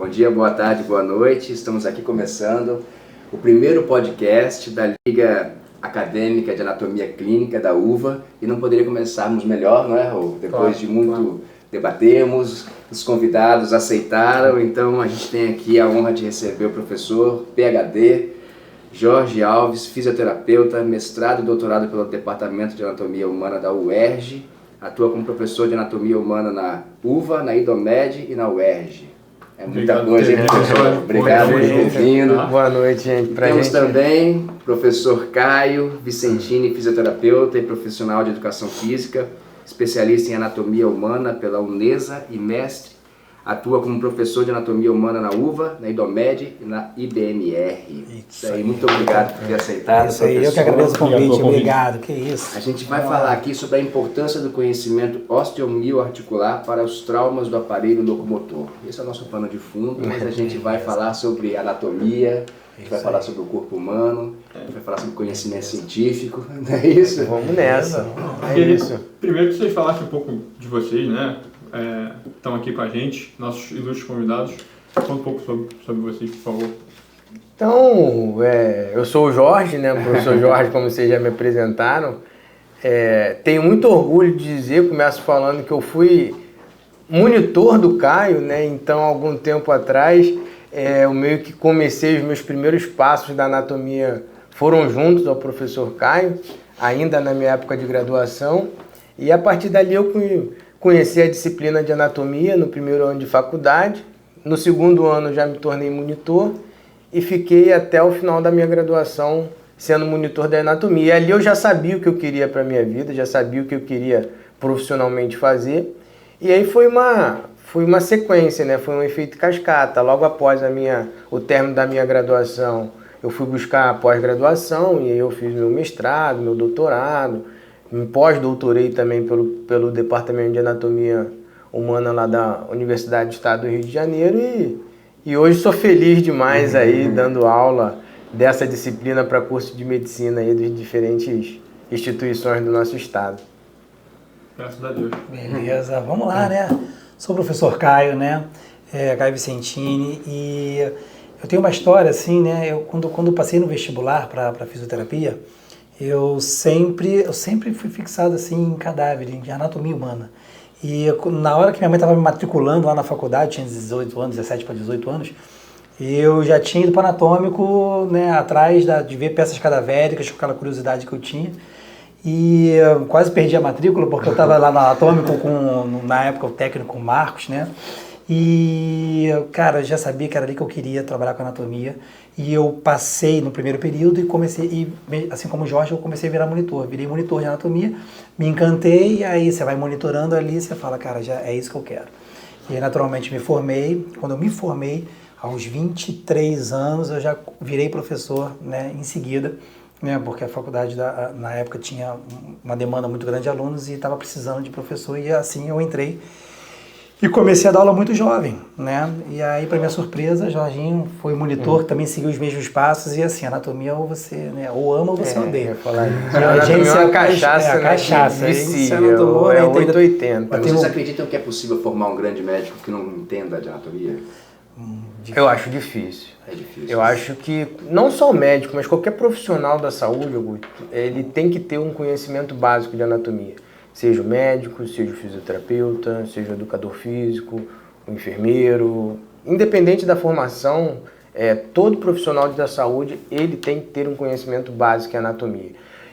Bom dia, boa tarde, boa noite. Estamos aqui começando o primeiro podcast da Liga Acadêmica de Anatomia Clínica da UVA e não poderia começarmos melhor, não é, Raul? Depois de muito debatemos, os convidados aceitaram, então a gente tem aqui a honra de receber o professor PhD Jorge Alves, fisioterapeuta, mestrado e doutorado pelo Departamento de Anatomia Humana da UERJ, atua como professor de Anatomia Humana na UVA, na IDOMED e na UERJ. É muita coisa, hein, professor? Obrigado por ter vindo. Boa noite, gente. Temos também o professor Caio Vicentini, fisioterapeuta e profissional de educação física, especialista em anatomia humana pela UNESA e mestre. Atua como professor de anatomia humana na UVA, na IDOMED e na IBMR. Isso aí, muito obrigado por ter aceitado. Isso aí, eu que agradeço o convite, obrigado, que isso. A gente vai falar aqui sobre a importância do conhecimento osteomioarticular para os traumas do aparelho locomotor. Esse é o nosso pano de fundo, mas a gente vai falar sobre anatomia, a gente vai falar sobre o corpo humano, a gente vai falar sobre conhecimento científico, não é isso? Vamos nessa. É isso. Primeiro que vocês falassem um pouco de vocês, né? Estão aqui com a gente, nossos ilustres convidados. Conta um pouco sobre vocês, por favor. Então, eu sou o Jorge, né? O professor Jorge, como vocês já me apresentaram. Tenho muito orgulho de dizer, começo falando que eu fui monitor do Caio, né? Então, algum tempo atrás, eu meio que comecei os meus primeiros passos da anatomia, foram juntos ao professor Caio, ainda na minha época de graduação. E a partir dali eu conheci a disciplina de anatomia no primeiro ano de faculdade. No segundo ano já me tornei monitor e fiquei até o final da minha graduação sendo monitor da anatomia. E ali eu já sabia o que eu queria para a minha vida, já sabia o que eu queria profissionalmente fazer. E aí foi uma sequência, né? Foi um efeito cascata. Logo após o término da minha graduação, eu fui buscar a pós-graduação e aí eu fiz meu mestrado, meu doutorado. Me pós-doutorei também pelo Departamento de Anatomia Humana lá da Universidade do Estado do Rio de Janeiro e hoje sou feliz demais aí dando aula dessa disciplina para curso de medicina aí das diferentes instituições do nosso estado. Graças a Deus. Beleza, vamos lá, né? Sou o professor Caio, né? Caio Vicentini, e eu tenho uma história assim, né? Eu quando passei no vestibular para fisioterapia, eu sempre fui fixado assim em cadáver, em anatomia humana. E na hora que minha mãe estava me matriculando lá na faculdade, tinha 18 anos, 17 para 18 anos, eu já tinha ido para o anatômico, né, atrás de ver peças cadavéricas, com aquela curiosidade que eu tinha. E eu quase perdi a matrícula, porque eu estava lá no anatômico na época, o técnico Marcos, né? E, cara, eu já sabia que era ali que eu queria trabalhar com anatomia. E eu passei no primeiro período e comecei, assim como o Jorge, eu comecei a virar monitor. Virei monitor de anatomia, me encantei, e aí você vai monitorando ali, você fala, cara, já é isso que eu quero. E aí, naturalmente, me formei. Quando eu me formei, aos 23 anos, eu já virei professor, né, em seguida, né, porque a faculdade, na época, tinha uma demanda muito grande de alunos e estava precisando de professor, e assim eu entrei. E comecei a dar aula muito jovem, né? E aí, para minha surpresa, Jorginho foi monitor, também seguiu os mesmos passos, e assim, anatomia ou você, né, ou ama ou você odeia. Anatomia é uma cachaça, né? Cachaça. Vicia, é 880. Mas vocês acreditam que é possível formar um grande médico que não entenda de anatomia? Eu acho difícil. É difícil. Eu acho que não só o médico, mas qualquer profissional da saúde, Augusto, ele tem que ter um conhecimento básico de anatomia. Seja o médico, seja o fisioterapeuta, seja o educador físico, o enfermeiro. Independente da formação, todo profissional da saúde ele tem que ter um conhecimento básico em anatomia.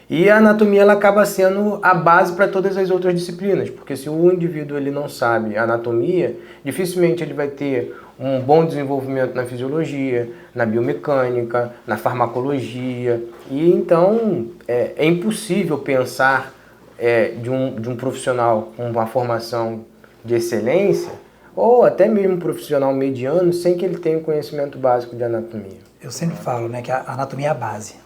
E a anatomia ela acaba sendo a base para todas as outras disciplinas, porque se o indivíduo ele não sabe anatomia, dificilmente ele vai ter um bom desenvolvimento na fisiologia, na biomecânica, na farmacologia. E então é impossível pensar de um profissional com uma formação de excelência, ou até mesmo um profissional mediano, sem que ele tenha um conhecimento básico de anatomia. Eu sempre falo, né, que a anatomia é a base.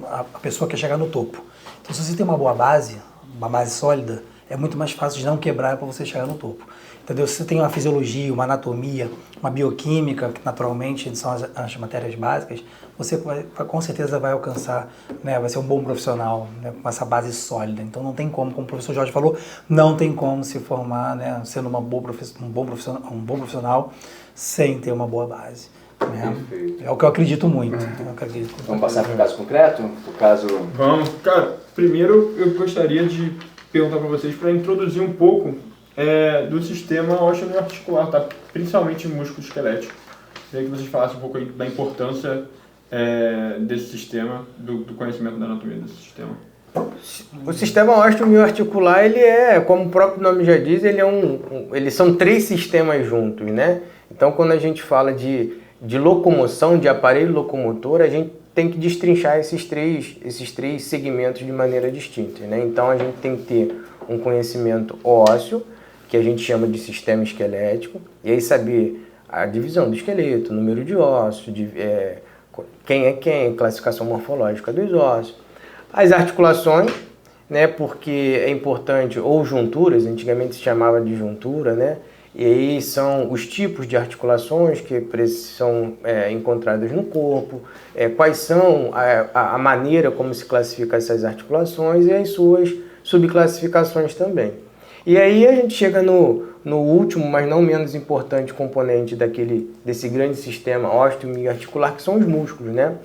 A pessoa quer chegar no topo. Então, se você tem uma boa base, uma base sólida, é muito mais fácil de não quebrar para você chegar no topo. Entendeu? Se você tem uma fisiologia, uma anatomia, uma bioquímica, que naturalmente são as matérias básicas, você com certeza vai alcançar, né, vai ser um bom profissional, né, com essa base sólida. Então não tem como o professor Jorge falou, não tem como se formar, né, sendo um bom profissional sem ter uma boa base. Né? É o que eu acredito muito. Vamos passar para o caso concreto? Vamos. Cara, primeiro eu gostaria de perguntar para vocês para introduzir um pouco do sistema osteoarticular, tá? Principalmente músculo esquelético. Queria que vocês falassem um pouco aí da importância desse sistema, do conhecimento da anatomia desse sistema. O sistema osteomioarticular, ele é, como o próprio nome já diz, eles são 3 sistemas juntos, né? Então, quando a gente fala de locomoção, de aparelho locomotor, a gente tem que destrinchar esses três segmentos de maneira distinta, né? Então, a gente tem que ter um conhecimento ósseo, que a gente chama de sistema esquelético, e aí saber a divisão do esqueleto, número de ossos, quem é quem, classificação morfológica dos ossos, as articulações, né, porque é importante, ou junturas, antigamente se chamava de juntura, né, e aí são os tipos de articulações que são encontradas no corpo, quais são a maneira como se classifica essas articulações e as suas subclassificações também. E aí a gente chega no último, mas não menos importante componente desse grande sistema osteomioarticular, que são os músculos, né?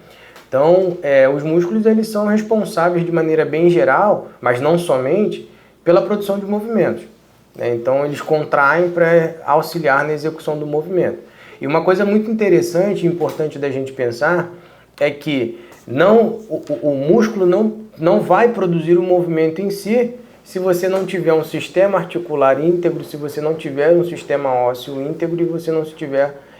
Então, os músculos eles são responsáveis de maneira bem geral, mas não somente, pela produção de movimentos, né? Então, eles contraem para auxiliar na execução do movimento. E uma coisa muito interessante e importante da gente pensar é que o músculo não vai produzir o movimento em si se você não tiver um sistema articular íntegro, se você não tiver um sistema ósseo íntegro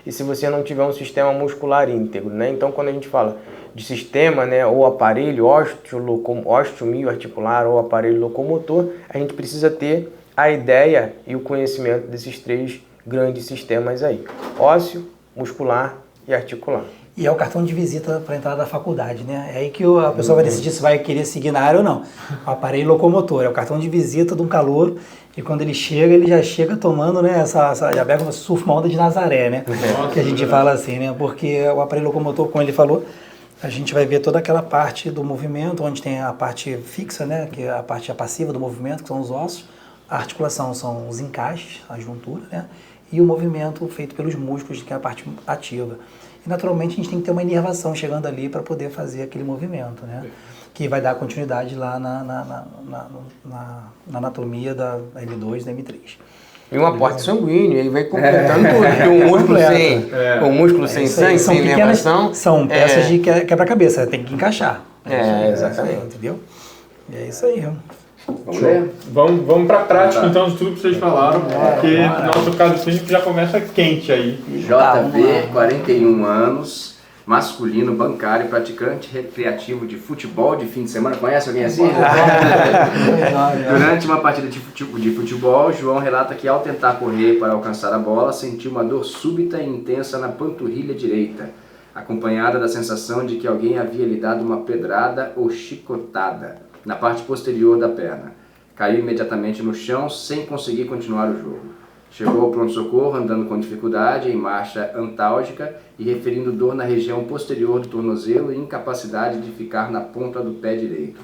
e se você não tiver um sistema muscular íntegro, né? Então, quando a gente fala de sistema, né, ou aparelho osteomioarticular ou aparelho locomotor, a gente precisa ter a ideia e o conhecimento desses 3 grandes sistemas aí: ósseo, muscular e articular. E é o cartão de visita para entrar da faculdade, né? É aí que a pessoa vai decidir se vai querer seguir na área ou não. O aparelho locomotor é o cartão de visita de um calouro, e quando ele já chega tomando, né, já pega surfa uma onda de Nazaré, né? Nossa, que a gente fala assim, né? Porque o aparelho locomotor, como ele falou, a gente vai ver toda aquela parte do movimento, onde tem a parte fixa, né, que é a parte passiva do movimento, que são os ossos. A articulação são os encaixes, a juntura, né? E o movimento feito pelos músculos, que é a parte ativa. E naturalmente a gente tem que ter uma inervação chegando ali para poder fazer aquele movimento, né? Que vai dar continuidade lá na anatomia da M2 e da M3. E um aporte sanguíneo, aí vai completando tudo. Porque um músculo sem sangue, sem inervação... São peças de quebra-cabeça, tem que encaixar. Exatamente. Entendeu? E é isso aí. Vamos ler? Vamos para a prática, então, de tudo que vocês falaram, porque nosso caso clínico já começa quente aí. JB, 41 anos, masculino, bancário, praticante recreativo de futebol de fim de semana. Conhece alguém assim? Durante uma partida de futebol, João relata que ao tentar correr para alcançar a bola, sentiu uma dor súbita e intensa na panturrilha direita, acompanhada da sensação de que alguém havia lhe dado uma pedrada ou chicotada na parte posterior da perna. Caiu imediatamente no chão sem conseguir continuar o jogo. Chegou ao pronto-socorro andando com dificuldade, em marcha antálgica e referindo dor na região posterior do tornozelo e incapacidade de ficar na ponta do pé direito.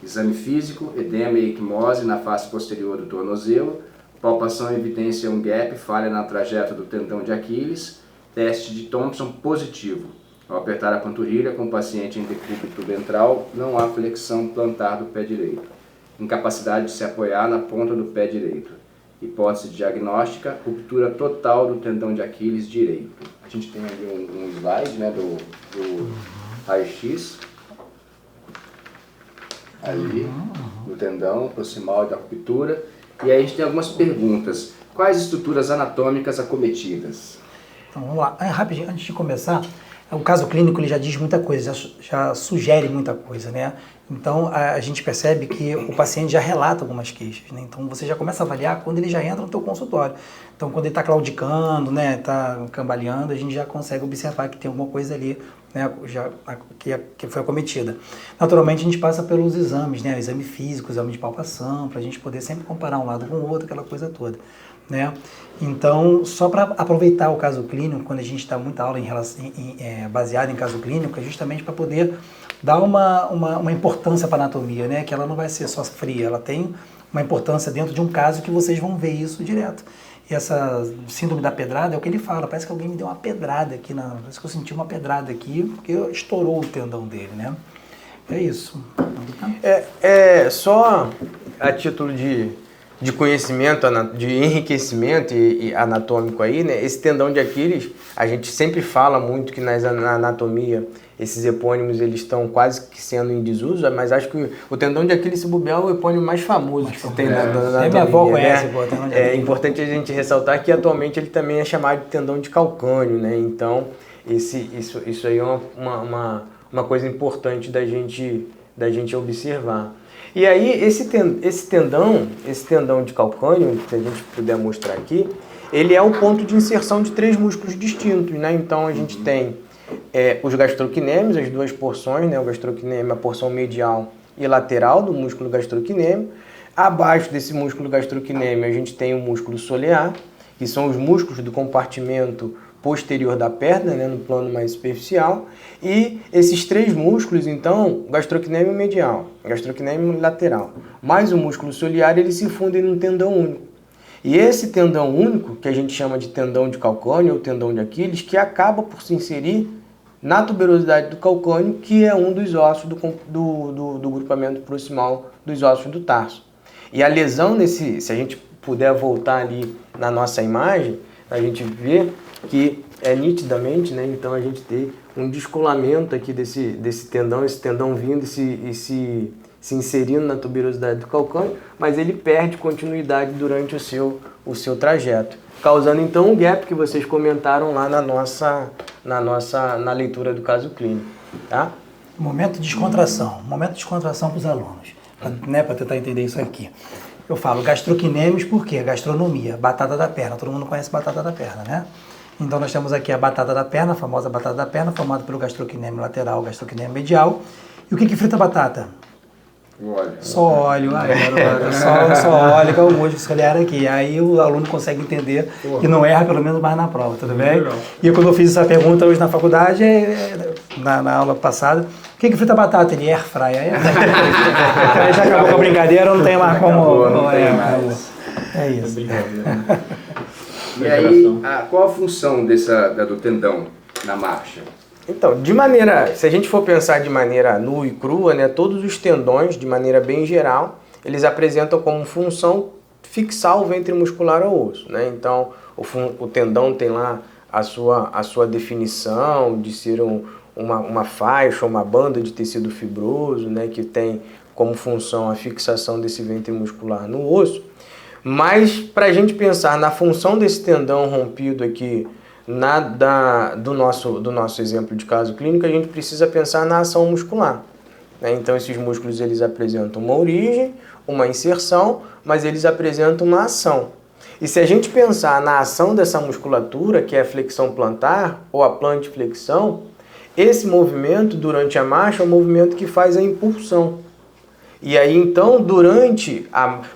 Exame físico, edema e equimose na face posterior do tornozelo, palpação evidencia um gap, falha na trajeto do tendão de Aquiles, teste de Thompson positivo. Ao apertar a panturrilha com o paciente em decúbito ventral, não há flexão plantar do pé direito. Incapacidade de se apoiar na ponta do pé direito. Hipótese diagnóstica, ruptura total do tendão de Aquiles direito. A gente tem ali um slide, né, do raio-x. Ali, do tendão proximal e da ruptura. E aí a gente tem algumas perguntas. Quais estruturas anatômicas acometidas? Então vamos lá. Rapidinho, antes de começar... O caso clínico ele já diz muita coisa, já sugere muita coisa, né? Então, a gente percebe que o paciente já relata algumas queixas, né? Então, você já começa a avaliar quando ele já entra no teu consultório. Então, quando ele está claudicando, né, está cambaleando, a gente já consegue observar que tem alguma coisa ali, né, que foi acometida. Naturalmente, a gente passa pelos exames, né, exame físico, exame de palpação, para a gente poder sempre comparar um lado com o outro, aquela coisa toda, né? Então, só para aproveitar o caso clínico, quando a gente dá muita aula baseada em caso clínico, é justamente para poder dar uma importância para a anatomia, né? Que ela não vai ser só fria, ela tem uma importância dentro de um caso que vocês vão ver isso direto. E essa síndrome da pedrada é o que ele fala, parece que alguém me deu uma pedrada aqui, parece que eu senti uma pedrada aqui, porque estourou o tendão dele, né? É isso. Só a título de conhecimento, de enriquecimento e anatômico aí, né? Esse tendão de Aquiles, a gente sempre fala muito que na anatomia esses epônimos eles estão quase que sendo em desuso, mas acho que o tendão de Aquiles, se bobear, é o epônimo mais famoso que tem na anatomia. Minha avó conhece, né? É importante a gente ressaltar que atualmente ele também é chamado de tendão de calcâneo, né? Então, isso aí é uma coisa importante da gente observar. E aí, esse tendão de calcâneo, se a gente puder mostrar aqui, ele é o ponto de inserção de 3 músculos distintos, né? Então, a gente tem os gastrocnêmios, as 2 porções, né? O gastrocnêmio, a porção medial e lateral do músculo gastrocnêmio. Abaixo desse músculo gastrocnêmio, a gente tem o músculo solear, que são os músculos do compartimento posterior da perna, né? No plano mais superficial. E esses 3 músculos, então, gastrocnêmio medial, gastrocnêmio lateral, mais o músculo solear, eles se fundem num tendão único. E esse tendão único, que a gente chama de tendão de calcâneo ou tendão de Aquiles, que acaba por se inserir na tuberosidade do calcâneo, que é um dos ossos do grupamento proximal dos ossos do tarso. E a lesão se a gente puder voltar ali na nossa imagem, a gente vê que nitidamente, né? Então a gente tem um descolamento aqui desse tendão, esse tendão vindo e se inserindo na tuberosidade do calcâneo, mas ele perde continuidade durante o seu trajeto, causando então um gap que vocês comentaram lá na leitura do caso clínico, tá? Momento de descontração para os alunos, para tentar entender isso aqui. Eu falo gastrocnêmios porque gastronomia, batata da perna, todo mundo conhece batata da perna, né? Então nós temos aqui a batata da perna, a famosa batata da perna, formada pelo gastrocnêmio lateral, gastrocnêmio medial. E o que frita a batata? Óleo. Só óleo, só óleo que é o músculo solear aqui. Aí o aluno consegue entender e não erra pelo menos mais na prova, tudo bem? Legal. E quando eu fiz essa pergunta hoje na faculdade, na aula passada, o que frita a batata? Ele air fry. Aí já acabou com a brincadeira, não tem mais como... Não tem mais. É isso. E aí, qual a função do tendão na marcha? Então, se a gente for pensar de maneira nua e crua, né, todos os tendões, de maneira bem geral, eles apresentam como função fixar o ventre muscular ao osso, né? Então, o tendão tem lá a sua definição de ser uma faixa, uma banda de tecido fibroso, né, que tem como função a fixação desse ventre muscular no osso. Mas, para a gente pensar na função desse tendão rompido aqui, do nosso exemplo de caso clínico, a gente precisa pensar na ação muscular, né? Então, esses músculos eles apresentam uma origem, uma inserção, mas eles apresentam uma ação. E se a gente pensar na ação dessa musculatura, que é a flexão plantar ou a plantiflexão, esse movimento durante a marcha é o movimento que faz a impulsão. E aí, então,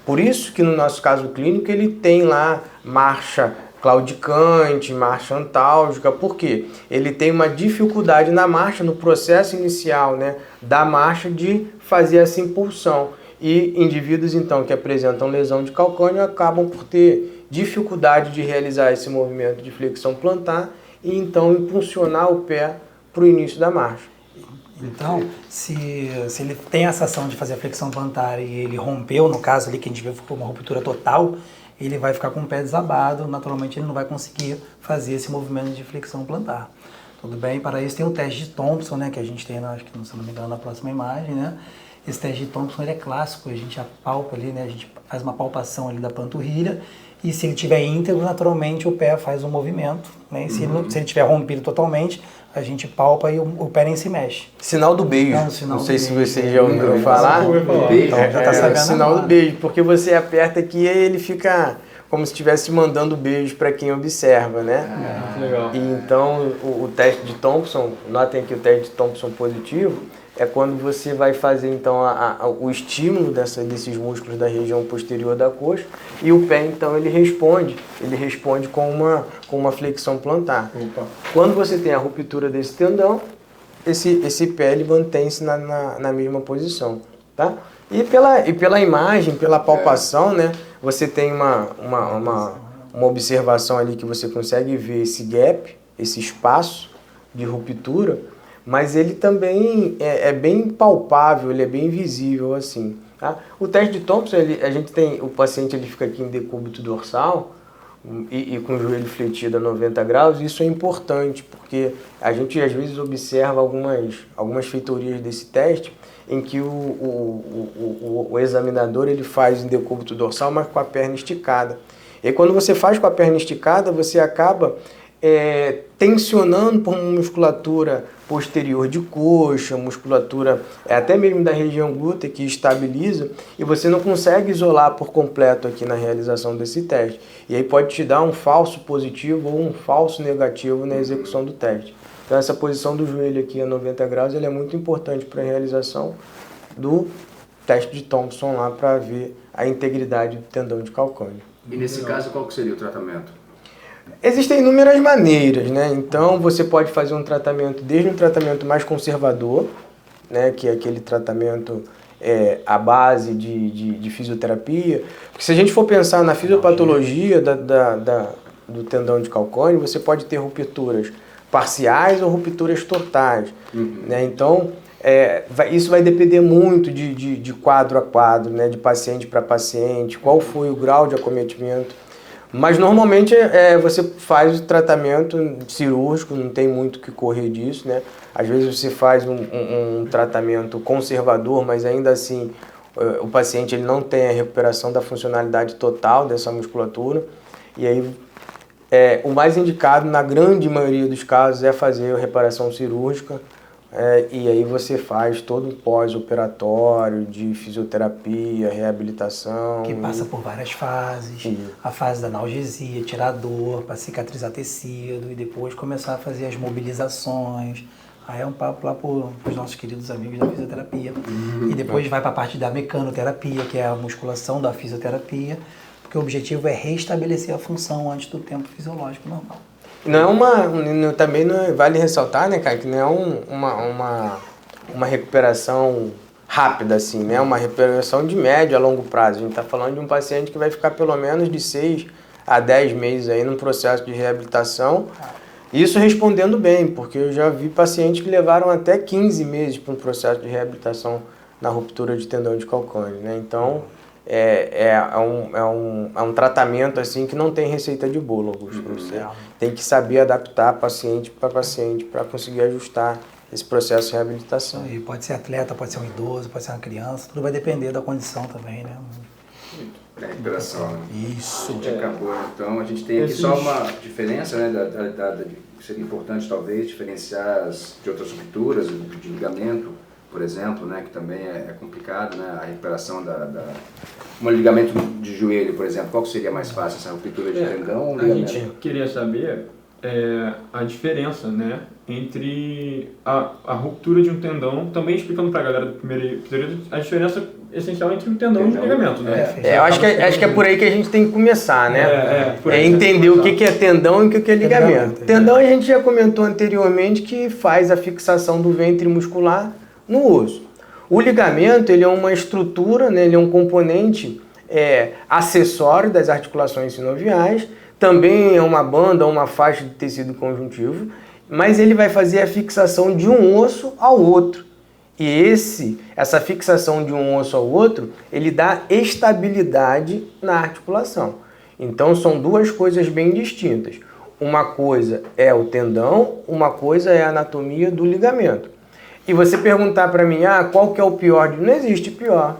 por isso que no nosso caso clínico ele tem lá marcha claudicante, marcha antálgica, porque ele tem uma dificuldade na marcha, no processo inicial, né, da marcha de fazer essa impulsão. E indivíduos, então, que apresentam lesão de calcâneo acabam por ter dificuldade de realizar esse movimento de flexão plantar e, então, impulsionar o pé para o início da marcha. Então, se ele tem essa ação de fazer a flexão plantar e ele rompeu, no caso ali que a gente viu ficou uma ruptura total, ele vai ficar com o pé desabado, naturalmente ele não vai conseguir fazer esse movimento de flexão plantar. Tudo bem? Para isso tem o teste de Thompson, né, que a gente tem, acho que se não me engano, na próxima imagem, né? Esse teste de Thompson ele é clássico, a gente apalpa ali, né, a gente faz uma palpação ali da panturrilha e se ele estiver íntegro, naturalmente o pé faz um movimento, né? Se ele estiver rompido totalmente, a gente palpa e o pé nem se mexe. Sinal do beijo. Não sei se você já ouviu falar. Beijo. Já tá sabendo Sinal agora. do beijo, porque você aperta aqui e ele fica como se estivesse mandando beijo para quem observa, né? Legal. E então o teste de Thompson, notem que o teste de Thompson positivo é quando você vai fazer então o estímulo desses músculos da região posterior da coxa e o pé então ele responde com uma flexão plantar. Opa. Quando você tem a ruptura desse tendão, esse pé ele mantém-se na mesma posição, tá? E pela imagem, pela palpação, né? Você tem uma observação ali que você consegue ver esse gap, esse espaço de ruptura, mas ele também é bem palpável, ele é bem visível assim, tá? O teste de Thompson, o paciente ele fica aqui em decúbito dorsal e com o joelho fletido a 90 graus, isso é importante, porque a gente às vezes observa algumas feitorias desse teste em que o examinador ele faz em decúbito dorsal, mas com a perna esticada. E quando você faz com a perna esticada, você acaba tensionando por uma musculatura posterior de coxa, musculatura até mesmo da região glútea que estabiliza, e você não consegue isolar por completo aqui na realização desse teste. E aí pode te dar um falso positivo ou um falso negativo na execução do teste. Então essa posição do joelho aqui a 90 graus ela é muito importante para a realização do teste de Thompson lá para ver a integridade do tendão de calcâneo. E nesse caso, qual que seria o tratamento? Existem inúmeras maneiras, né? Então você pode fazer um tratamento, desde um tratamento mais conservador, né? Que é aquele tratamento à base de fisioterapia. Porque se a gente for pensar na fisiopatologia do tendão de calcâneo, você pode ter rupturas parciais ou rupturas totais, né? Então isso vai depender muito de quadro a quadro, né? De paciente para paciente, qual foi o grau de acometimento. Mas normalmente você faz o tratamento cirúrgico, não tem muito o que correr disso, né? Às vezes você faz um tratamento conservador, mas ainda assim o paciente ele não tem a recuperação da funcionalidade total dessa musculatura. E aí o mais indicado na grande maioria dos casos é fazer a reparação cirúrgica. E aí você faz todo um pós-operatório de fisioterapia, reabilitação. Que passa por várias fases. A fase da analgesia, tirar a dor, para cicatrizar tecido e depois começar a fazer as mobilizações. Aí é um papo lá para os nossos queridos amigos da fisioterapia. E depois vai para a parte da mecanoterapia, que é a musculação da fisioterapia, porque o objetivo é restabelecer a função antes do tempo fisiológico normal. Também não vale ressaltar, né, cara, que não é uma recuperação rápida, assim, né? Uma recuperação de médio a longo prazo. A gente está falando de um paciente que vai ficar pelo menos de 6 a 10 meses aí num processo de reabilitação. Isso respondendo bem, porque eu já vi pacientes que levaram até 15 meses para um processo de reabilitação na ruptura de tendão de calcâneo, né? Então, é um tratamento assim que não tem receita de bolo, Augusto. Você tem que saber adaptar paciente para conseguir ajustar esse processo de reabilitação. E pode ser atleta, pode ser um idoso, pode ser uma criança, tudo vai depender da condição também, né? Da recuperação, né? Isso. Acabou. Então a gente tem aqui só uma diferença, né? Que seria importante talvez diferenciar de outras rupturas, de ligamento, por exemplo, né, que também é complicado, né, a recuperação um ligamento de joelho, por exemplo, qual que seria mais fácil, essa ruptura de tendão ou a ligamento? gente queria saber a diferença, né, entre a ruptura de um tendão, também explicando para a galera do primeiro episódio, a diferença essencial entre um tendão e um ligamento, né? Eu acho que é por aí que a gente tem que começar, né? Por aí entender o que é tendão e o que é ligamento. Tendão a gente já comentou anteriormente que faz a fixação do ventre muscular no osso. O ligamento ele é uma estrutura, né? Ele é um componente acessório das articulações sinoviais, também é uma banda, uma faixa de tecido conjuntivo, mas ele vai fazer a fixação de um osso ao outro. E essa fixação de um osso ao outro, ele dá estabilidade na articulação. Então são duas coisas bem distintas. Uma coisa é o tendão, uma coisa é a anatomia do ligamento. E você perguntar para mim, qual que é o pior? Não existe pior.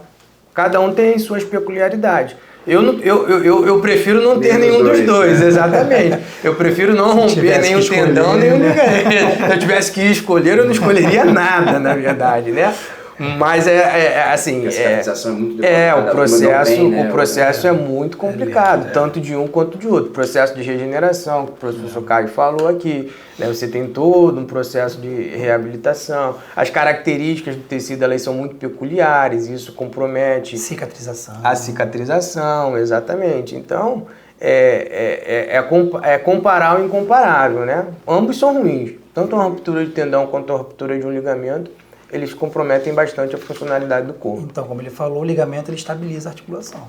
Cada um tem as suas peculiaridades. Eu prefiro não ter nenhum dos dois, né? Exatamente. Eu prefiro não romper nem o tendão, nem o ligamento. Se eu tivesse que escolher, eu não escolheria nada, na verdade, né? Mas assim, a cicatrização é muito o processo é muito complicado, tanto de um quanto de outro. O processo de regeneração, que o professor Caio falou aqui, né? Você tem todo um processo de reabilitação. As características do tecido, elas são muito peculiares, isso compromete a cicatrização, exatamente. Então, é comparar o incomparável, né? Ambos são ruins, tanto uma ruptura de tendão quanto a ruptura de um ligamento. Eles comprometem bastante a funcionalidade do corpo. Então, como ele falou, o ligamento ele estabiliza a articulação.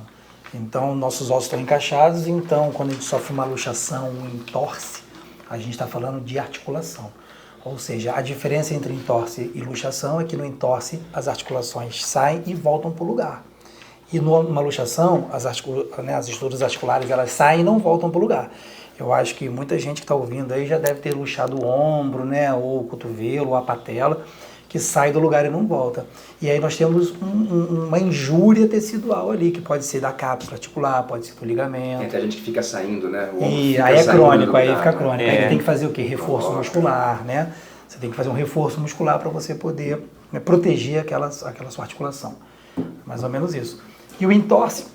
Então, nossos ossos estão encaixados, então quando a gente sofre uma luxação, um entorse, a gente está falando de articulação. Ou seja, a diferença entre entorse e luxação é que no entorse as articulações saem e voltam para o lugar. E numa luxação, as estruturas articulares elas saem e não voltam para o lugar. Eu acho que muita gente que está ouvindo aí já deve ter luxado o ombro, né, ou o cotovelo, ou a patela, que sai do lugar e não volta. E aí nós temos uma injúria tecidual ali, que pode ser da cápsula articular, pode ser do ligamento. Tem até gente que fica saindo, né? E aí é crônico, aí fica crônico. Aí tem que fazer o quê? Reforço muscular, né? Você tem que fazer um reforço muscular para você poder, né, proteger aquela sua articulação. Mais ou menos isso. E o entorse,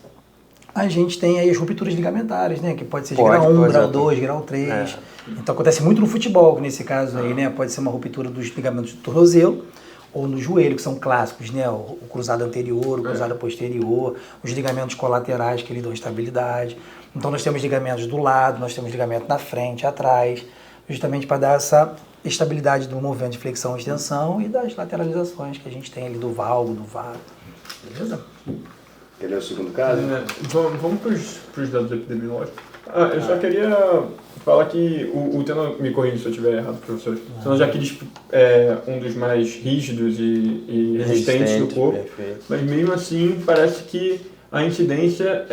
a gente tem aí as rupturas ligamentares, né? Que pode ser de grau 1, grau 2, grau 3. Então acontece muito no futebol, que nesse caso aí, né? Pode ser uma ruptura dos ligamentos do tornozelo ou no joelho, que são clássicos, né? O cruzado anterior, o cruzado posterior, os ligamentos colaterais que lhe dão estabilidade. Então nós temos ligamentos do lado, nós temos ligamento na frente, atrás, justamente para dar essa estabilidade do movimento de flexão e extensão e das lateralizações que a gente tem ali do valgo, do varo. Beleza? Quer ler o segundo caso? Vamos para os dados epidemiológicos. Eu só queria falar que o Tena, me corrija se eu estiver errado, professor. O Tena já quis um dos mais rígidos e resistentes do corpo, perfeito. Mas mesmo assim parece que a incidência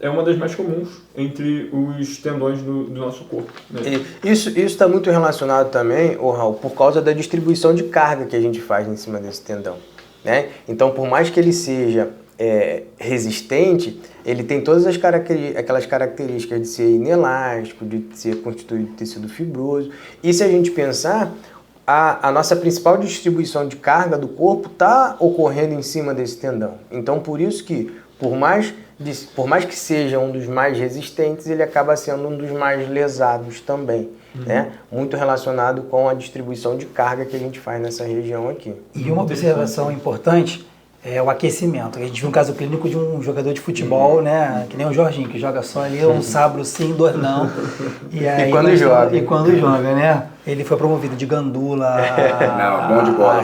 é uma das mais comuns entre os tendões do nosso corpo. Né? Isso está muito relacionado também, Raul, por causa da distribuição de carga que a gente faz em cima desse tendão. Né? Então, por mais que ele seja resistente, ele tem todas aquelas características de ser inelástico, de ser constituído de tecido fibroso. E se a gente pensar, a nossa principal distribuição de carga do corpo está ocorrendo em cima desse tendão. Então, por isso que, por mais que seja um dos mais resistentes, ele acaba sendo um dos mais lesados também. Né? Muito relacionado com a distribuição de carga que a gente faz nessa região aqui. E uma observação importante é o aquecimento. A gente viu um caso clínico de um jogador de futebol, né? Que nem o Jorginho, que joga só ali um sábado sim, 2 não. E quando joga, né? Ele foi promovido de gandula bom de bola.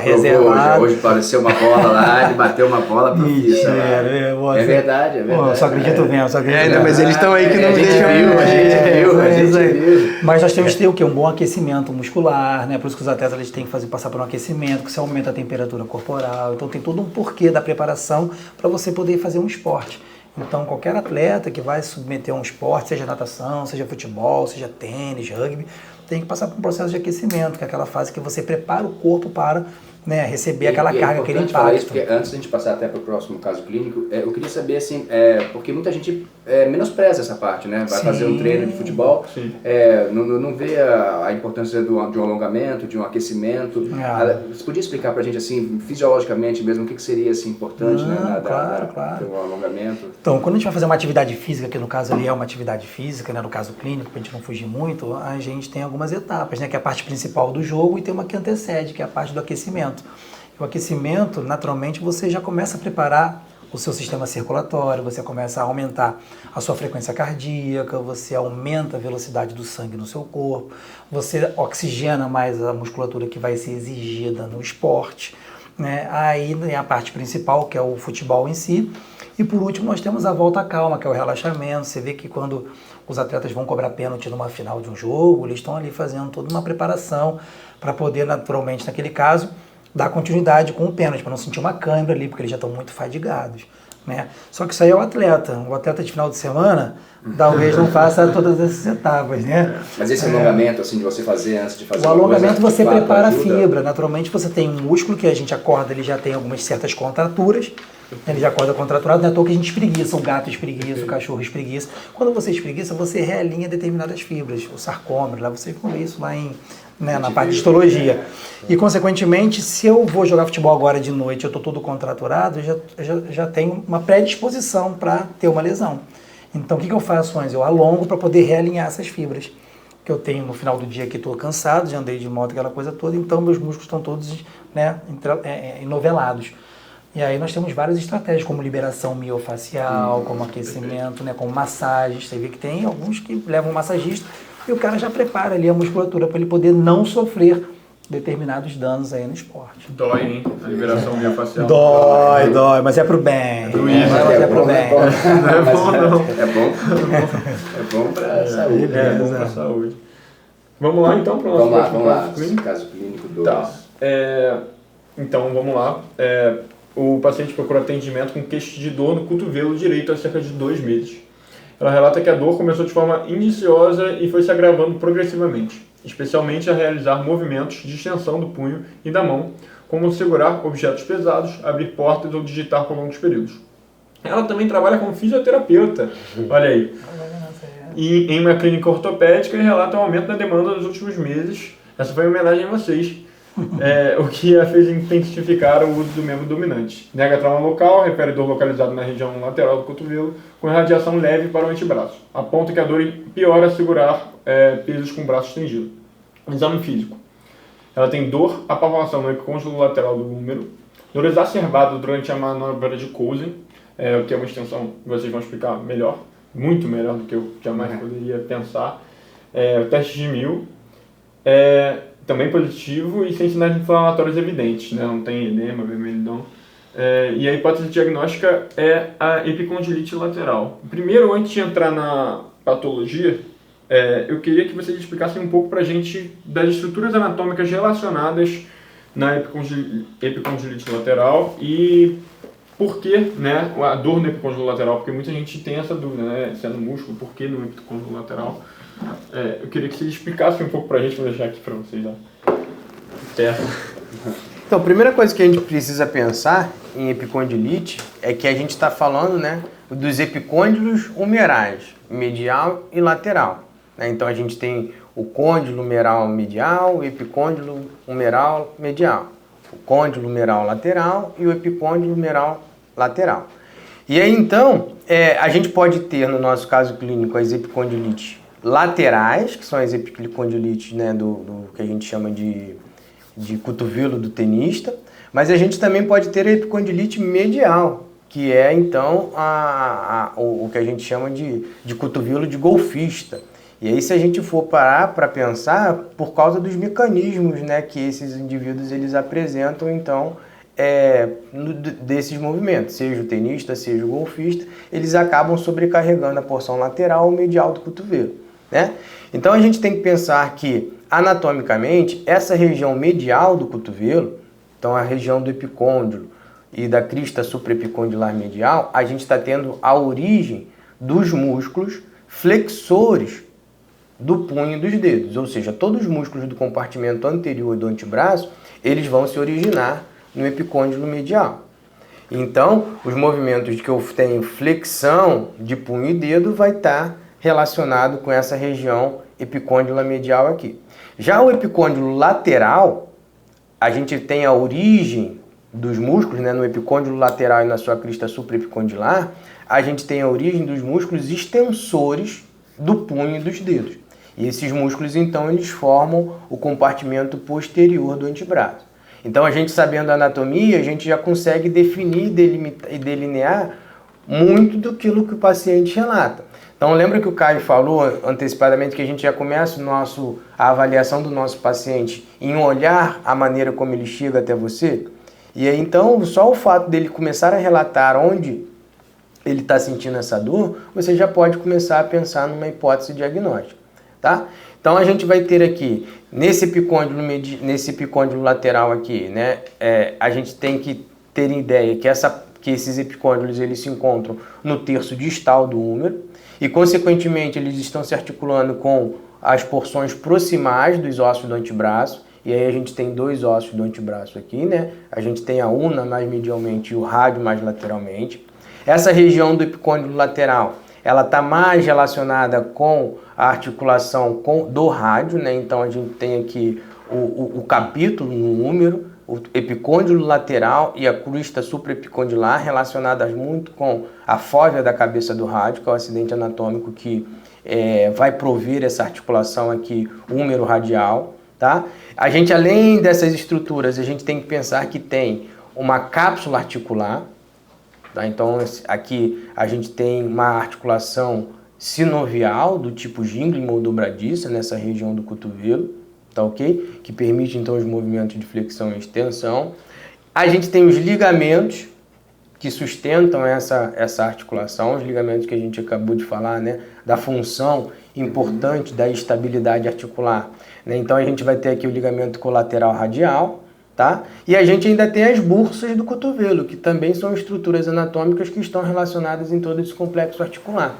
Hoje apareceu uma bola lá, ele bateu uma bola profissa. É verdade. Só acredito vendo, mas eles estão aí que não deixam. A gente viu. Mas nós temos que ter o quê? Um bom aquecimento muscular, né? Por isso que os atletas eles têm que passar por um aquecimento, que você aumenta a temperatura corporal. Então tem todo um porquê da preparação para você poder fazer um esporte. Então qualquer atleta que vai submeter a um esporte, seja natação, seja futebol, seja tênis, rugby, tem que passar por um processo de aquecimento, que é aquela fase que você prepara o corpo para, né, receber aquela carga, aquele impacto. Isso, porque antes da gente passar até para o próximo caso clínico, eu queria saber, assim, porque muita gente menospreza essa parte, né? Vai fazer um treino de futebol, não vê a importância de um alongamento, de um aquecimento. Você podia explicar para a gente, assim, fisiologicamente mesmo, o que seria assim, importante, claro. do alongamento? Então, quando a gente vai fazer uma atividade física, que no caso ali é uma atividade física, né, no caso clínico, para a gente não fugir muito, a gente tem algumas etapas, né, que é a parte principal do jogo e tem uma que antecede, que é a parte do aquecimento. O aquecimento, naturalmente, você já começa a preparar o seu sistema circulatório, você começa a aumentar a sua frequência cardíaca, você aumenta a velocidade do sangue no seu corpo, você oxigena mais a musculatura que vai ser exigida no esporte, né? Aí tem a parte principal, que é o futebol em si, e por último nós temos a volta à calma, que é o relaxamento. Você vê que quando os atletas vão cobrar pênalti numa final de um jogo, eles estão ali fazendo toda uma preparação para poder, naturalmente, naquele caso, dar continuidade com o pênalti, para não sentir uma câimbra ali, porque eles já estão muito fadigados, né? Só que isso aí é o atleta de final de semana, talvez não faça todas essas etapas, né? Mas esse alongamento, assim, de você fazer antes de fazer o alongamento você prepara a fibra, naturalmente você tem um músculo que a gente acorda, ele já tem algumas certas contraturas, Ele já acorda contraturado, não é à toa que a gente espreguiça, o gato espreguiça, o cachorro espreguiça. Quando você espreguiça, você realinha determinadas fibras, o sarcômero, lá você vê isso lá na parte de histologia. E, consequentemente, se eu vou jogar futebol agora de noite, eu estou todo contraturado, eu já tenho uma predisposição para ter uma lesão. Então, o que eu faço antes? Eu alongo para poder realinhar essas fibras que eu tenho no final do dia que estou cansado, já andei de moto, aquela coisa toda, então meus músculos estão todos, né, enovelados. E aí nós temos várias estratégias, como liberação miofacial, como aquecimento, né, como massagem. Você vê que tem alguns que levam um massagista e o cara já prepara ali a musculatura para ele poder não sofrer determinados danos aí no esporte. Dói, hein? A liberação miofacial. Dói, mas é pro bem. É pro bem. É bom pra saúde. É bom pra saúde. Vamos lá então para o nosso Vamos lá. caso clínico. Caso clínico 2. Tá. Então vamos lá. O paciente procura atendimento com queixa de dor no cotovelo direito há cerca de 2 meses. Ela relata que a dor começou de forma indiciosa e foi se agravando progressivamente, especialmente a realizar movimentos de extensão do punho e da mão, como segurar objetos pesados, abrir portas ou digitar por longos períodos. Ela também trabalha como fisioterapeuta, olha aí, e em uma clínica ortopédica e relata um aumento da demanda nos últimos meses. Essa foi em homenagem a vocês. O que a fez intensificar o uso do membro dominante. Nega trauma local, refere dor localizada na região lateral do cotovelo, com irradiação leve para o antebraço. Aponta que a dor piora a segurar pesos com o braço estendido. Exame físico. Ela tem dor, apavoração no epicôndilo lateral do húmero, dor exacerbada durante a manobra de Cousin, o que é uma extensão que vocês vão explicar melhor, muito melhor do que eu jamais poderia pensar. O teste de Mil. Também positivo e sem sinais inflamatórios evidentes, né? Não tem edema, vermelhidão. E a hipótese diagnóstica é a epicondilite lateral. Primeiro, antes de entrar na patologia, eu queria que vocês explicassem um pouco para a gente das estruturas anatômicas relacionadas na epicondilite lateral e por que, né, a dor no epicôndilo lateral, porque muita gente tem essa dúvida, né? Se é no músculo, por que no epicôndilo lateral? Eu queria que vocês explicassem um pouco pra gente, vou deixar aqui pra vocês lá. Então, a primeira coisa que a gente precisa pensar em epicondilite é que a gente está falando, né, dos epicôndilos humerais, medial e lateral. Né? Então, a gente tem o côndilo humeral medial, o epicôndilo humeral medial, o côndilo humeral lateral e o epicôndilo humeral lateral. E aí, então, a gente pode ter, no nosso caso clínico, as epicondilites laterais, que são as epicondilites, né, do que a gente chama de cotovelo do tenista, mas a gente também pode ter a epicondilite medial, que é então o que a gente chama de cotovelo de golfista. E aí, se a gente for parar para pensar, por causa dos mecanismos, né, que esses indivíduos eles apresentam, então, desses movimentos, seja o tenista, seja o golfista, eles acabam sobrecarregando a porção lateral ou medial do cotovelo. Né? Então a gente tem que pensar que, anatomicamente, essa região medial do cotovelo, então a região do epicôndilo e da crista supraepicondilar medial, a gente está tendo a origem dos músculos flexores do punho e dos dedos, ou seja, todos os músculos do compartimento anterior do antebraço, eles vão se originar no epicôndilo medial. Então, os movimentos que eu tenho flexão de punho e dedo vai estar relacionado com essa região epicôndila medial aqui. Já o epicôndilo lateral, a gente tem a origem dos músculos, né, no epicôndilo lateral e na sua crista supraepicondilar, a gente tem a origem dos músculos extensores do punho e dos dedos. E esses músculos, então, eles formam o compartimento posterior do antebraço. Então, a gente sabendo a anatomia, a gente já consegue definir e delinear muito daquilo que o paciente relata. Então, lembra que o Caio falou antecipadamente que a gente já começa a avaliação do nosso paciente em olhar a maneira como ele chega até você? E aí, então, só o fato dele começar a relatar onde ele está sentindo essa dor, você já pode começar a pensar numa hipótese diagnóstica, tá? Então, a gente vai ter aqui, nesse epicôndilo lateral aqui, né, a gente tem que ter ideia que esses epicôndilos eles se encontram no terço distal do húmero, e, consequentemente, eles estão se articulando com as porções proximais dos ossos do antebraço. E aí a gente tem 2 ossos do antebraço aqui, né? A gente tem a una mais medialmente e o rádio mais lateralmente. Essa região do epicôndilo lateral, ela está mais relacionada com a articulação do rádio, né? Então a gente tem aqui o capítulo no úmero, o epicôndilo lateral e a crista supraepicondilar, relacionadas muito com a fóvea da cabeça do rádio, que é o acidente anatômico que vai prover essa articulação aqui úmero-radial, tá? A gente, além dessas estruturas, a gente tem que pensar que tem uma cápsula articular, tá? Então aqui a gente tem uma articulação sinovial do tipo gínglion ou dobradiça nessa região do cotovelo, tá ok? Que permite então os movimentos de flexão e extensão. A gente tem os ligamentos que sustentam essa articulação, os ligamentos que a gente acabou de falar, né? Da função importante da estabilidade articular, né? Então a gente vai ter aqui o ligamento colateral radial, tá? E a gente ainda tem as bursas do cotovelo, que também são estruturas anatômicas que estão relacionadas em todo esse complexo articular.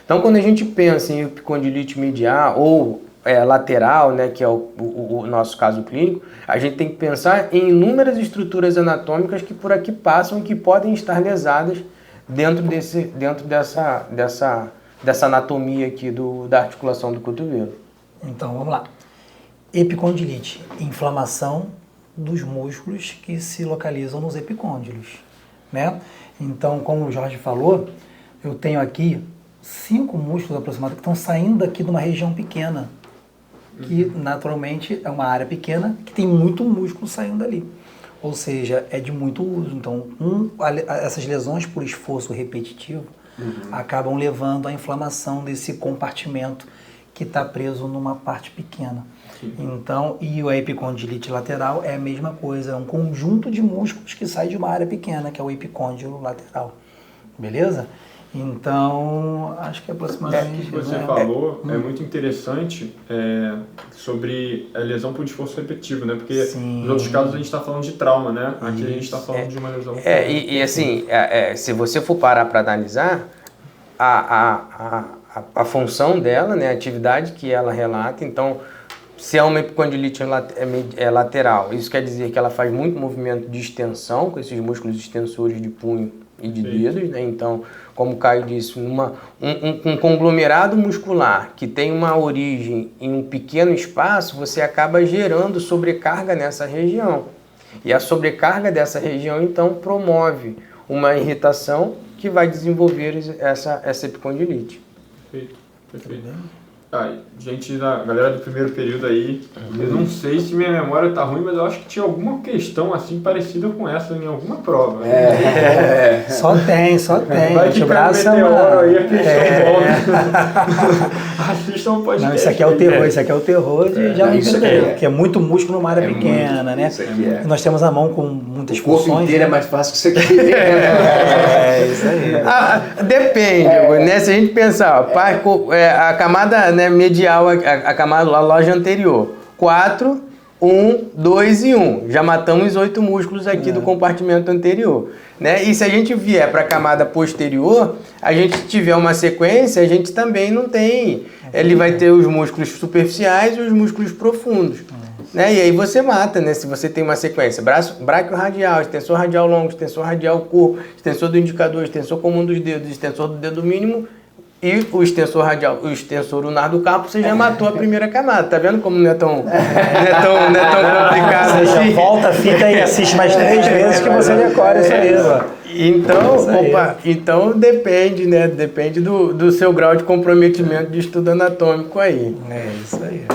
Então quando a gente pensa em epicondilite medial ou lateral, né, que é o nosso caso clínico, a gente tem que pensar em inúmeras estruturas anatômicas que por aqui passam e que podem estar lesadas dentro dessa anatomia aqui da articulação do cotovelo. Então, vamos lá. Epicondilite, inflamação dos músculos que se localizam nos epicôndilos, né? Então, como o Jorge falou, eu tenho aqui 5 músculos aproximadamente que estão saindo daqui de uma região pequena, que naturalmente é uma área pequena que tem muito músculo saindo dali. Ou seja, é de muito uso. Então, essas lesões por esforço repetitivo acabam levando à inflamação desse compartimento que está preso numa parte pequena. Então, e a epicondilite lateral é a mesma coisa, é um conjunto de músculos que sai de uma área pequena, que é o epicôndilo lateral. Beleza? Então, acho que aproximadamente... O que você falou é muito interessante sobre a lesão por esforço repetitivo, né? Porque nos outros casos a gente está falando de trauma, né? Aqui a gente está falando de uma lesão... E assim, se você for parar para analisar, a função dela, né? A atividade que ela relata, então... Se é uma epicondilite lateral, isso quer dizer que ela faz muito movimento de extensão com esses músculos extensores de punho e de dedos, né? Então, como o Caio disse, um conglomerado muscular que tem uma origem em um pequeno espaço, você acaba gerando sobrecarga nessa região. E a sobrecarga dessa região, então, promove uma irritação que vai desenvolver essa epicondilite. Perfeito. Gente, galera do primeiro período aí, eu não sei se minha memória tá ruim, mas eu acho que tinha alguma questão assim parecida com essa em alguma prova. Só tem. Vai que cai no meteoro aí, a questão volta. Assistam o podcast. Não, isso aqui é o terror de já não entender, porque é muito músculo numa área pequena, né? Nós temos a mão com muitas funções. O corpo inteiro é mais fácil que isso aqui. Isso aí. Depende, né? Se a gente pensar, a camada, né, medial, a camada, a loja anterior, 4, 1, 2 e 1. Já matamos 8 músculos aqui do compartimento anterior, né? E se a gente vier para a camada posterior, a gente tiver uma sequência, a gente também não tem. Ele vai ter os músculos superficiais e os músculos profundos. Né? E aí você mata, né? Se você tem uma sequência, braço radial, extensor radial longo, extensor radial curto, extensor do indicador, extensor comum dos dedos, extensor do dedo mínimo e o extensor radial, o extensor ulnar do carpo, você já matou a primeira camada. Tá vendo como não é tão complicado assim? Você volta a fita e assiste mais 3 vezes que você decora isso aí. Então depende, né? Depende do seu grau de comprometimento de estudo anatômico aí. É isso aí.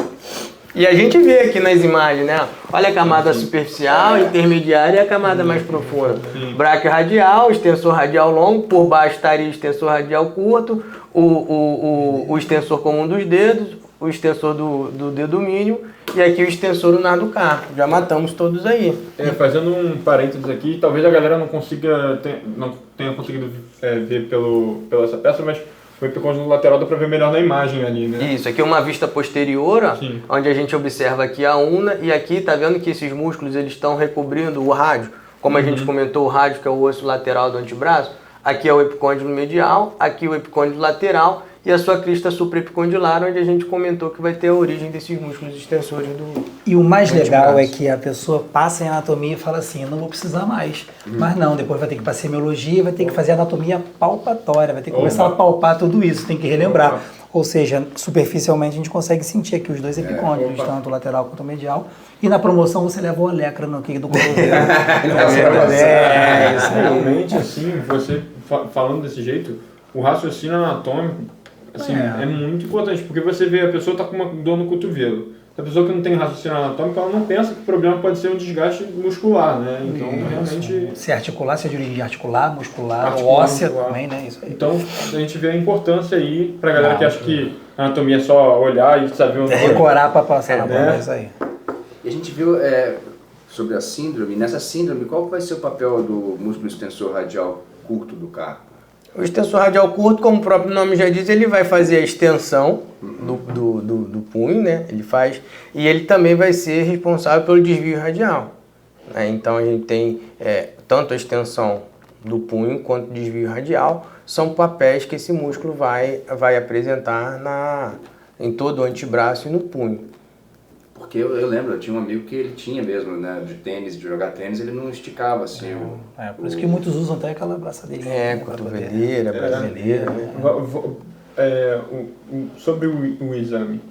E a gente vê aqui nas imagens, né? Olha a camada superficial, intermediária e a camada mais profunda. Bráquio radial, extensor radial longo, por baixo estaria o extensor radial curto, o extensor comum dos dedos, o extensor do dedo mínimo e aqui o extensor ulnar do carpo. Já matamos todos aí. Fazendo um parênteses aqui, talvez a galera não tenha conseguido ver pela essa peça, mas o epicôndilo lateral dá para ver melhor na imagem ali, né? Isso, aqui é uma vista posterior, ó, onde a gente observa aqui a una e aqui tá vendo que esses músculos eles estão recobrindo o rádio. Como a gente comentou, o rádio que é o osso lateral do antebraço, Aqui é o epicôndilo medial, aqui o epicôndilo lateral e a sua crista supraepicondilar, onde a gente comentou que vai ter a origem desses músculos extensores do... E o mais legal é que a pessoa passa em anatomia e fala assim, eu não vou precisar mais. Mas não, depois vai ter que ir para semiologia, vai ter que fazer anatomia palpatória, vai ter que começar a palpar tudo isso, tem que relembrar. Ou seja, superficialmente a gente consegue sentir aqui os dois epicôndilos, tanto o lateral quanto o medial. E na promoção você leva o Alecra no aqui do cotovelo. Isso aí. Realmente, assim, você falando desse jeito, o raciocínio anatômico assim, é muito importante, porque você vê a pessoa está com uma dor no cotovelo. A pessoa que não tem raciocínio anatômico, ela não pensa que o problema pode ser um desgaste muscular, né? Então, realmente... Se articular, se é de origem articular, muscular, óssea também, né? Isso aí. Então, a gente vê a importância aí, pra galera que acha que a anatomia é só olhar e saber onde... Decorar para passar na bola, isso aí. E a gente viu sobre a síndrome, nessa síndrome, qual vai ser o papel do músculo extensor radial curto do carpo? O extensor radial curto, como o próprio nome já diz, ele vai fazer a extensão do punho, né? Ele faz, e ele também vai ser responsável pelo desvio radial, né? Então a gente tem tanto a extensão do punho quanto o desvio radial, são papéis que esse músculo vai apresentar em todo o antebraço e no punho. Porque eu lembro, eu tinha um amigo que ele tinha mesmo, né, de tênis, de jogar tênis, ele não esticava assim. Por isso que muitos usam até aquela braçadeirinha. Cotoveleira, brasileira. Sobre o exame.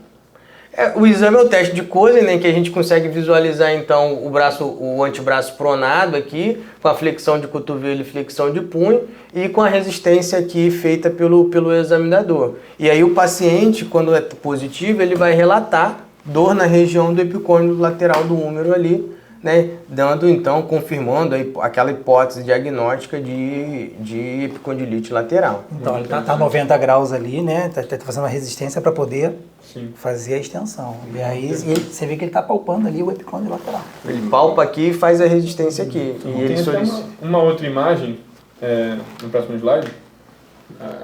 O exame é o teste de Cozen, né, que a gente consegue visualizar então o antebraço pronado aqui, com a flexão de cotovelo e flexão de punho, e com a resistência aqui feita pelo examinador. E aí o paciente, quando é positivo, ele vai relatar dor na região do epicôndilo lateral do húmero ali, né, dando então, confirmando aquela hipótese diagnóstica de epicondilite lateral. Então ele tá 90 graus ali, né, tá fazendo uma resistência para poder fazer a extensão. E aí você vê que ele tá palpando ali o epicôndilo lateral. Ele palpa aqui e faz a resistência aqui. E ele solicita uma outra imagem no próximo slide.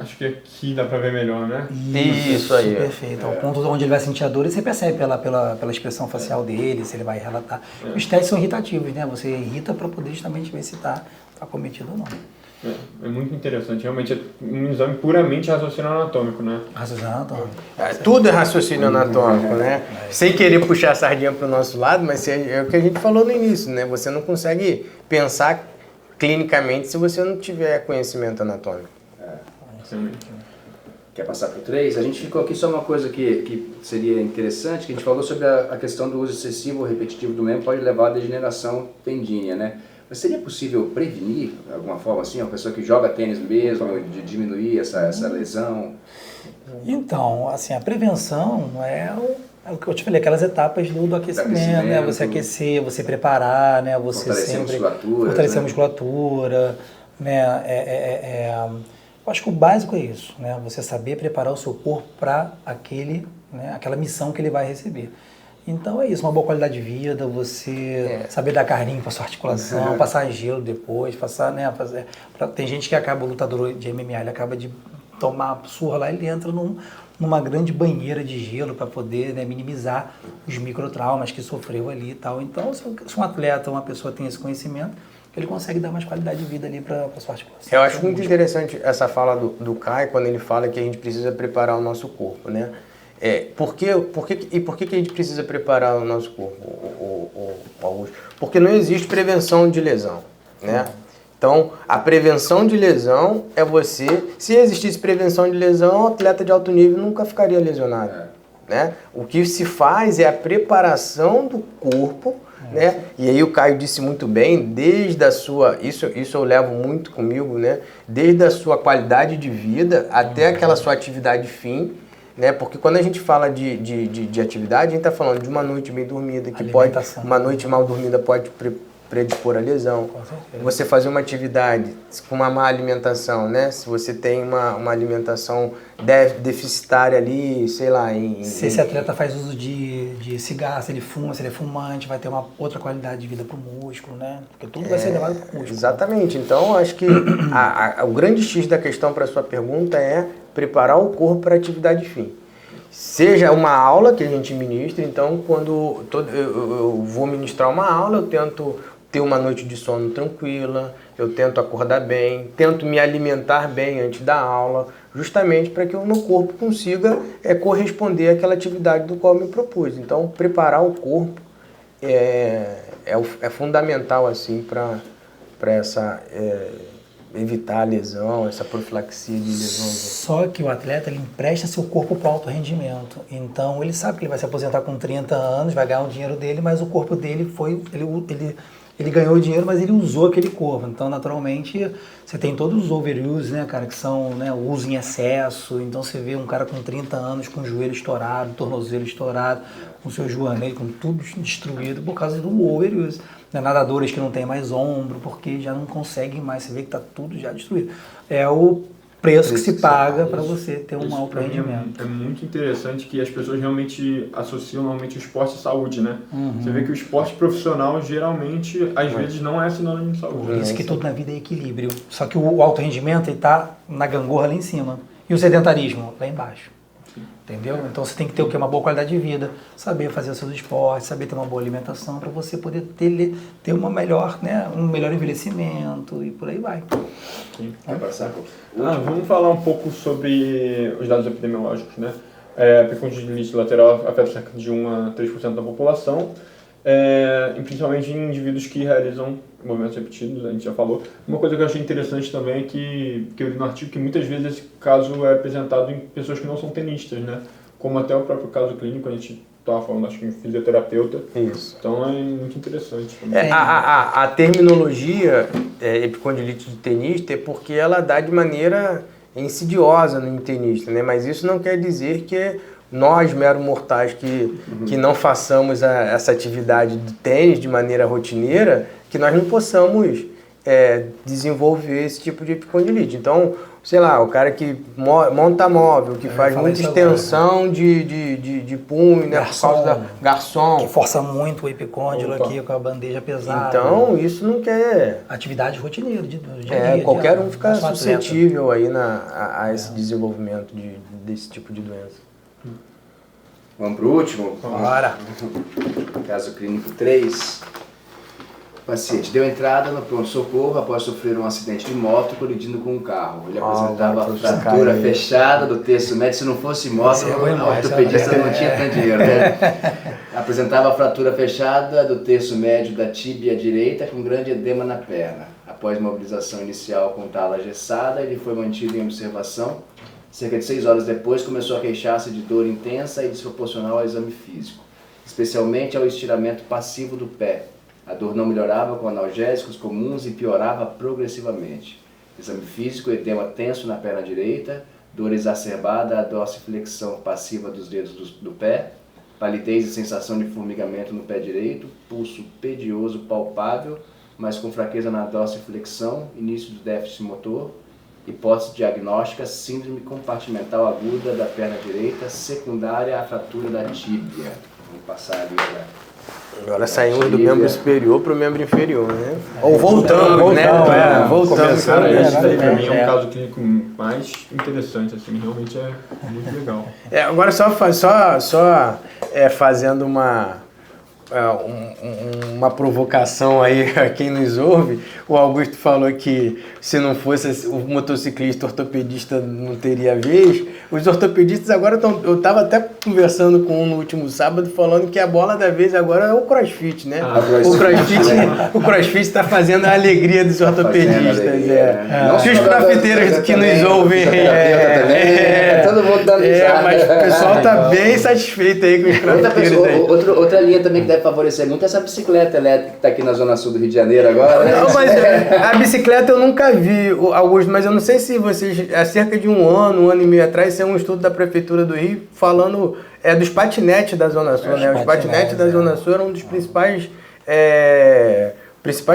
Acho que aqui dá pra ver melhor, né? Isso aí. Perfeito. O ponto onde ele vai sentir a dor, e você percebe pela expressão facial dele, se ele vai relatar. Os testes são irritativos, né? Você irrita para poder justamente ver se tá cometido ou não. É muito interessante. Realmente é um exame puramente raciocínio anatômico, né? Raciocínio anatômico. Tudo é raciocínio anatômico, né? Sem querer puxar a sardinha pro nosso lado, mas é o que a gente falou no início, né? Você não consegue pensar clinicamente se você não tiver conhecimento anatômico. Quer passar para o 3? A gente ficou aqui só uma coisa que seria interessante, que a gente falou sobre a questão do uso excessivo ou repetitivo do membro pode levar à degeneração tendínea, né? Mas seria possível prevenir, de alguma forma assim, uma pessoa que joga tênis mesmo, de diminuir essa lesão? Então, assim, a prevenção é o que eu te falei, aquelas etapas do aquecimento, né? Você aquecer, você preparar, né? Você fortalecer sempre fortalecer a musculatura, né? Eu acho que o básico é isso, né? Você saber preparar o seu corpo para aquela missão que ele vai receber. Então é isso, uma boa qualidade de vida, você saber dar carinho para sua articulação, passar gelo depois, tem gente que acaba, o lutador de MMA, ele acaba de tomar surra lá, ele entra numa grande banheira de gelo para poder, né, minimizar os microtraumas que sofreu ali e tal. Então, se um atleta, uma pessoa tem esse conhecimento, ele consegue dar mais qualidade de vida ali para sua articulação. Eu acho muito interessante essa fala do Caio, quando ele fala que a gente precisa preparar o nosso corpo, né? Por que a gente precisa preparar o nosso corpo, Augusto? Porque não existe prevenção de lesão, né? Então, a prevenção de lesão é se existisse prevenção de lesão, o atleta de alto nível nunca ficaria lesionado, né? O que se faz é a preparação do corpo, né? E aí o Caio disse muito bem, desde a sua, isso eu levo muito comigo, né? Desde a sua qualidade de vida até aquela sua atividade fim, né? Porque quando a gente fala de atividade, a gente está falando de uma noite bem dormida, uma noite mal dormida pode predispor a lesão. Você fazer uma atividade com uma má alimentação, né? Se você tem uma alimentação deficitária ali, sei lá... Se esse atleta faz uso de cigarro, se ele fuma, se ele é fumante, vai ter uma outra qualidade de vida para o músculo, né? Porque tudo vai ser levado para o músculo. Exatamente. Então, acho que o grande X da questão para a sua pergunta é preparar o corpo para a atividade fim. Seja uma aula que a gente ministra, então quando eu vou ministrar uma aula, eu tento ter uma noite de sono tranquila, eu tento acordar bem, tento me alimentar bem antes da aula, justamente para que o meu corpo consiga corresponder àquela atividade do qual eu me propus. Então, preparar o corpo é fundamental assim para essa evitar a lesão, essa profilaxia de lesões. Só que o atleta, ele empresta seu corpo para o alto rendimento. Então, ele sabe que ele vai se aposentar com 30 anos, vai ganhar o dinheiro dele, mas o corpo dele ele ganhou o dinheiro, mas ele usou aquele corpo. Então, naturalmente, você tem todos os overuse, né, cara, que são, né, o uso em excesso. Então, você vê um cara com 30 anos com o joelho estourado, tornozelo estourado, com o seu joelho, com tudo destruído por causa do overuse. Nadadores que não têm mais ombro, porque já não conseguem mais, você vê que está tudo já destruído. É o preço que se paga para você ter um alto rendimento. É muito interessante que as pessoas realmente associam normalmente o esporte à saúde, né? Você vê que o esporte profissional geralmente, às vezes, não é sinônimo de saúde. Por isso que tudo na vida é equilíbrio. Só que o alto rendimento está na gangorra lá em cima. E o sedentarismo lá embaixo. Entendeu? Então você tem que ter o quê? Uma boa qualidade de vida, saber fazer os seus esportes, saber ter uma boa alimentação para você poder ter uma melhor, né, um melhor envelhecimento e por aí vai. Quer passar? Vamos falar um pouco sobre os dados epidemiológicos, né? A epicondilite lateral afeta cerca de 1 a 3% da população, e principalmente em indivíduos que realizam movimentos repetidos, a gente já falou. Uma coisa que eu achei interessante também é que eu li no artigo que muitas vezes esse caso é apresentado em pessoas que não são tenistas, né? Como até o próprio caso clínico, a gente estava falando, acho que em fisioterapeuta. Isso. Então é muito interessante também. A terminologia epicondilite de tenista é porque ela dá de maneira insidiosa no tenista, né? Mas isso não quer dizer que nós, meros mortais, que não façamos essa atividade de tênis de maneira rotineira, que nós não possamos desenvolver esse tipo de epicondilite. Então, sei lá, o cara que monta móvel, que faz muita extensão de punho, né, por causa da garçom. Que força muito o epicôndilo aqui com a bandeja pesada. Então, isso não quer... Atividade rotineira, do dia a dia. Qualquer um fica suscetível aí a esse desenvolvimento desse tipo de doença. Vamos para o último? Bora! Caso clínico 3. O paciente deu entrada no pronto-socorro após sofrer um acidente de moto colidindo com um carro. Ele apresentava fratura fechada do terço médio. Se não fosse moto, o ortopedista não tinha tanto dinheiro, né? Apresentava fratura fechada do terço médio da tíbia direita com grande edema na perna. Após mobilização inicial com tala engessada, ele foi mantido em observação. Cerca de 6 horas depois, começou a queixar-se de dor intensa e desproporcional ao exame físico, especialmente ao estiramento passivo do pé. A dor não melhorava com analgésicos comuns e piorava progressivamente. Exame físico, edema tenso na perna direita, dor exacerbada à dorsiflexão passiva dos dedos do pé, palidez e sensação de formigamento no pé direito, pulso pedioso palpável, mas com fraqueza na dorsiflexão, início do déficit motor, hipótese diagnóstica, síndrome compartimental aguda da perna direita, secundária à fratura da tíbia. Vamos passar ali Agora saímos do membro superior para o membro inferior, né? Ou voltamos, né? Voltamos. Esse daí para mim é um caso clínico mais interessante, assim, realmente é muito legal. Agora só fazendo uma provocação aí a quem nos ouve, o Augusto falou que se não fosse o motociclista ortopedista não teria vez. Os ortopedistas agora estão... Eu estava até conversando com um no último sábado falando que a bola da vez agora é o CrossFit, né? O CrossFit está fazendo a alegria dos ortopedistas. Se os crossfiteiros que nos ouvem... todo mundo dando risada. Mas o pessoal está bem satisfeito aí com os crossfiteiros. Outra linha também que deve favorecer muito é essa bicicleta elétrica que está aqui na Zona Sul do Rio de Janeiro agora, né? Não, mas a bicicleta eu nunca vi, Augusto, mas eu não sei se vocês, há cerca de um ano e meio atrás, saiu um estudo da Prefeitura do Rio falando dos patinetes da Zona Sul, né? Os patinetes da Zona Sul eram um dos principais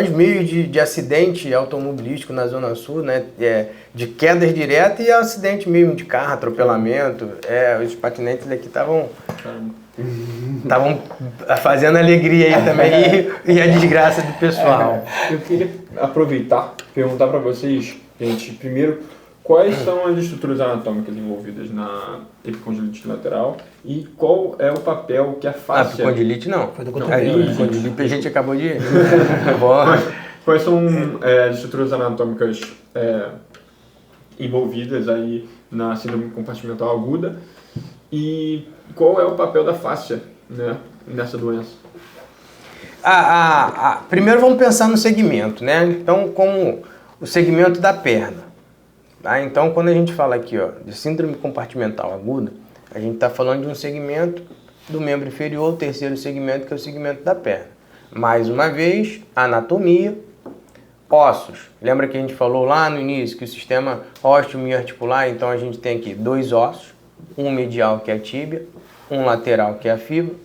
meios de acidente automobilístico na Zona Sul, né? De quedas diretas e acidente mesmo de carro, atropelamento. Os patinetes daqui estavam fazendo alegria aí também e a desgraça do pessoal. Eu queria aproveitar e perguntar para vocês, gente, primeiro, quais são as estruturas anatômicas envolvidas na epicondilite lateral e qual é o papel que a fáscia... Epicondilite não. Foi do Não, cotovelo, né? Epicondilite a gente acabou de... Quais são as estruturas anatômicas envolvidas aí na síndrome compartimental aguda e qual é o papel da fáscia, né, nessa doença? Primeiro vamos pensar no segmento, né? Então, como o segmento da perna. Tá? Então, quando a gente fala aqui de síndrome compartimental aguda, a gente está falando de um segmento do membro inferior, o terceiro segmento, que é o segmento da perna. Mais uma vez, anatomia, ossos. Lembra que a gente falou lá no início que o sistema osteomiarticular, então a gente tem aqui 2 ossos, um medial que é a tíbia, um lateral que é a fíbula,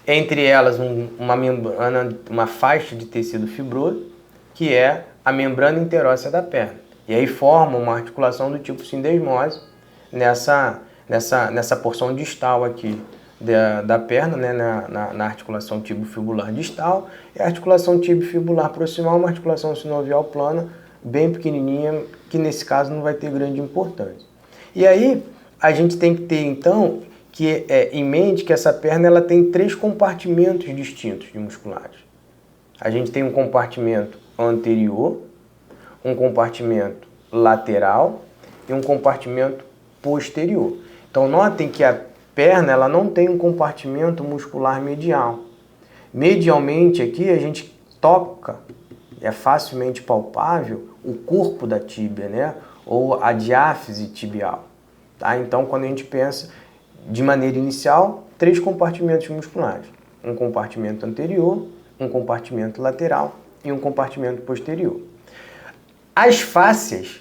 entre elas uma membrana, uma faixa de tecido fibroso, que é a membrana interóssea da perna. E aí forma uma articulação do tipo sindesmose nessa porção distal aqui da perna, né, na articulação tibiofibular distal, e a articulação tibiofibular proximal, uma articulação sinovial plana, bem pequenininha, que nesse caso não vai ter grande importância. E aí a gente tem que ter então em mente que essa perna ela tem 3 compartimentos distintos de musculares. A gente tem um compartimento anterior, um compartimento lateral e um compartimento posterior. Então notem que a perna ela não tem um compartimento muscular medial. Medialmente aqui a gente toca, é facilmente palpável, o corpo da tíbia, né? Ou a diáfise tibial. Tá? Então quando a gente pensa de maneira inicial, 3 compartimentos musculares. Um compartimento anterior, um compartimento lateral e um compartimento posterior. As fáscias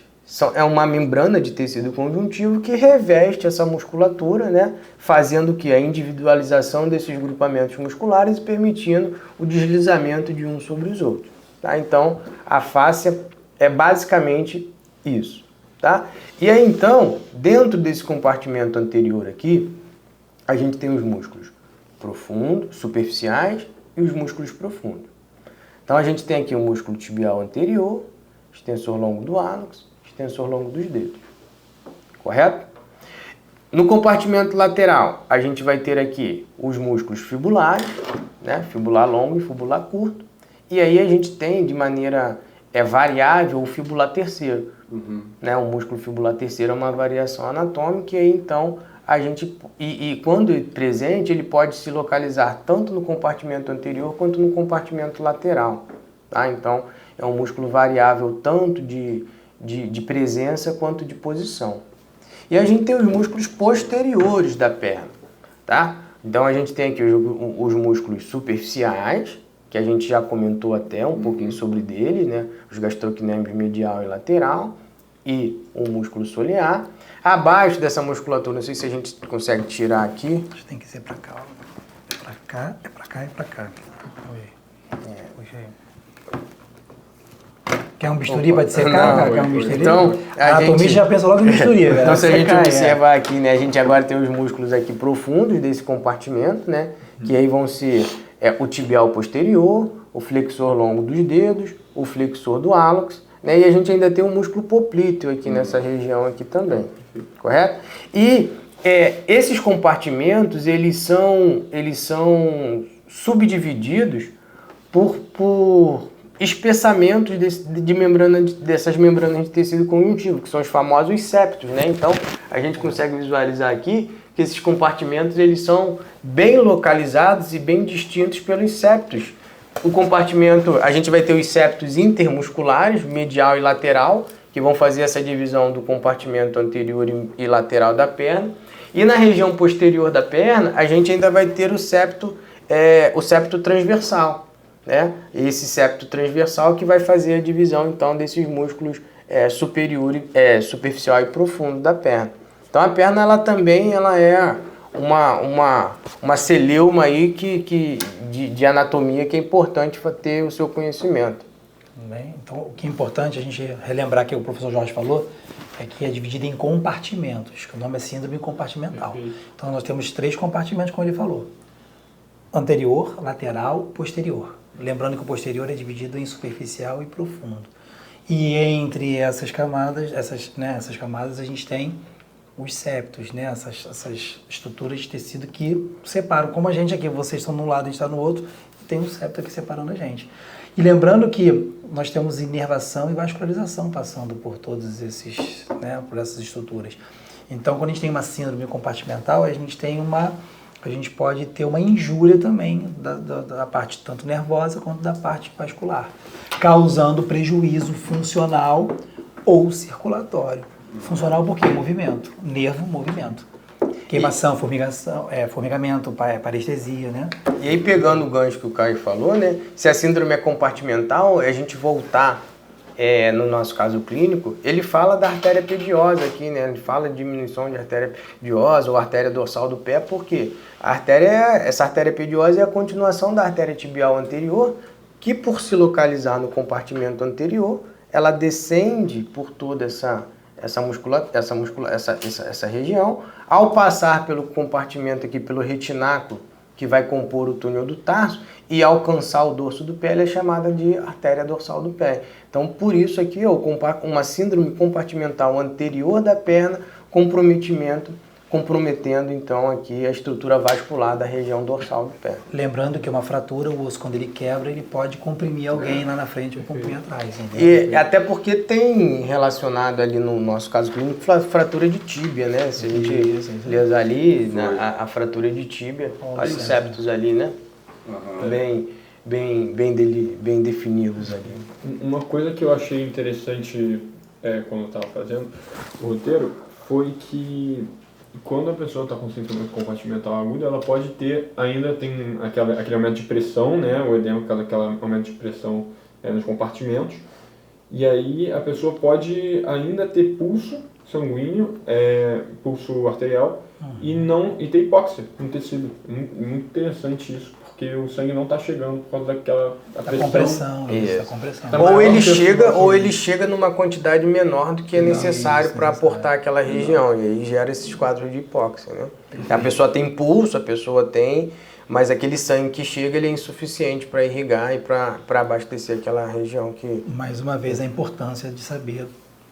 é uma membrana de tecido conjuntivo que reveste essa musculatura, né, fazendo que a individualização desses grupamentos musculares e permitindo o deslizamento de uns sobre os outros. Tá? Então, a fáscia é basicamente isso. Tá? E aí, então, dentro desse compartimento anterior aqui, a gente tem os músculos profundos, superficiais e os músculos profundos. Então, a gente tem aqui o músculo tibial anterior, extensor longo do hálux, extensor longo dos dedos. Correto? No compartimento lateral, a gente vai ter aqui os músculos fibulares, né? Fibular longo e fibular curto. E aí a gente tem de maneira variável o fibular terceiro. Né? O músculo fibular terceiro é uma variação anatômica e aí então a gente, quando presente, ele pode se localizar tanto no compartimento anterior quanto no compartimento lateral. Tá? Então, é um músculo variável tanto de presença quanto de posição. E a gente tem os músculos posteriores da perna. Tá? Então, a gente tem aqui os músculos superficiais, que a gente já comentou até um pouquinho sobre deles, né? Os gastrocnêmios medial e lateral, e o músculo solear. Abaixo dessa musculatura, não sei se a gente consegue tirar aqui. Acho que tem que ser para cá. É para cá, é para cá e para cá. Puxa aí. Quer um bisturi para dissecar, cara? Quer um bisturi? Então, a anatomia já pensa logo em bisturi. Então, se a gente observar aqui, né, a gente agora tem os músculos aqui profundos desse compartimento, né, que aí vão ser o tibial posterior, o flexor longo dos dedos, o flexor do hálux, né, e a gente ainda tem um músculo poplíteo aqui nessa região aqui também, correto? E esses compartimentos, eles são subdivididos por espessamentos dessas membranas de tecido conjuntivo, que são os famosos septos, né? Então, a gente consegue visualizar aqui que esses compartimentos eles são bem localizados e bem distintos pelos septos. O compartimento, a gente vai ter os septos intermusculares, medial e lateral, que vão fazer essa divisão do compartimento anterior e lateral da perna. E na região posterior da perna, a gente ainda vai ter o septo transversal. Né? Esse septo transversal que vai fazer a divisão então desses músculos superficial e profundo da perna. Então a perna ela também é uma celeuma aí de anatomia que é importante ter o seu conhecimento. Bem, então o que é importante a gente relembrar que o professor Jorge falou é que é dividido em compartimentos, que o nome é síndrome compartimental. Então nós temos 3 compartimentos, como ele falou: anterior, lateral, posterior. Lembrando que o posterior é dividido em superficial e profundo. E entre essas camadas, essas camadas a gente tem os septos, né? Essas estruturas de tecido que separam. Como a gente aqui, vocês estão num lado, a gente está no outro, e tem um septo aqui separando a gente. E lembrando que nós temos inervação e vascularização passando por todos esses, né? Por essas estruturas. Então, quando a gente tem uma síndrome compartimental, a gente pode ter uma injúria também da parte tanto nervosa quanto da parte vascular, causando prejuízo funcional ou circulatório. Funcional por quê? Movimento. Nervo, movimento. Queimação, formigamento, parestesia, né? E aí, pegando o gancho que o Caio falou, né? Se a síndrome é compartimental, a gente voltar, no nosso caso clínico, ele fala da artéria pediosa aqui, né? Ele fala de diminuição de artéria pediosa ou artéria dorsal do pé, porque essa artéria pediosa é a continuação da artéria tibial anterior, que por se localizar no compartimento anterior, ela descende por toda essa região, ao passar pelo compartimento aqui, pelo retináculo, que vai compor o túnel do tarso, e alcançar o dorso do pé, ela é chamada de artéria dorsal do pé. Então, por isso aqui, uma síndrome compartimental anterior da perna, comprometendo, então, aqui a estrutura vascular da região dorsal do pé. Lembrando que uma fratura, o osso, quando ele quebra, ele pode comprimir alguém lá na frente ou comprimir atrás. E até porque tem relacionado ali, no nosso caso clínico, fratura de tíbia, né? Se a gente lesar ali, a fratura de tíbia, olha os septos ali, né? Uhum. Bem definidos ali. Uma coisa que eu achei interessante quando eu estava fazendo o roteiro foi que quando a pessoa está com síndrome compartimental aguda, ela pode ter, tem aquele aumento de pressão, né? O edema, aquele aumento de pressão nos compartimentos. E aí a pessoa pode ainda ter pulso sanguíneo, pulso arterial, e ter hipóxia no tecido. Muito interessante isso, porque o sangue não está chegando por causa daquela compressão. Ou ele chega numa quantidade menor do que é necessário para aportar aquela região, e aí gera esses quadros de hipóxia, né? A pessoa tem pulso, mas aquele sangue que chega, ele é insuficiente para irrigar e para abastecer aquela região que... Mais uma vez, a importância de saber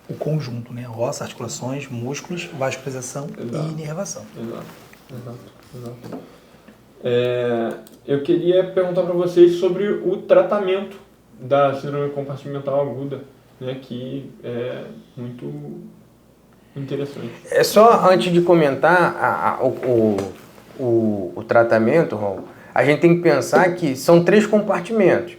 o conjunto, né? Osso, articulações, músculos, vascularização e inervação. Exato. Eu queria perguntar para vocês sobre o tratamento da síndrome compartimental aguda, né, que é muito interessante. Só antes de comentar o tratamento, Ron, a gente tem que pensar que são 3 compartimentos.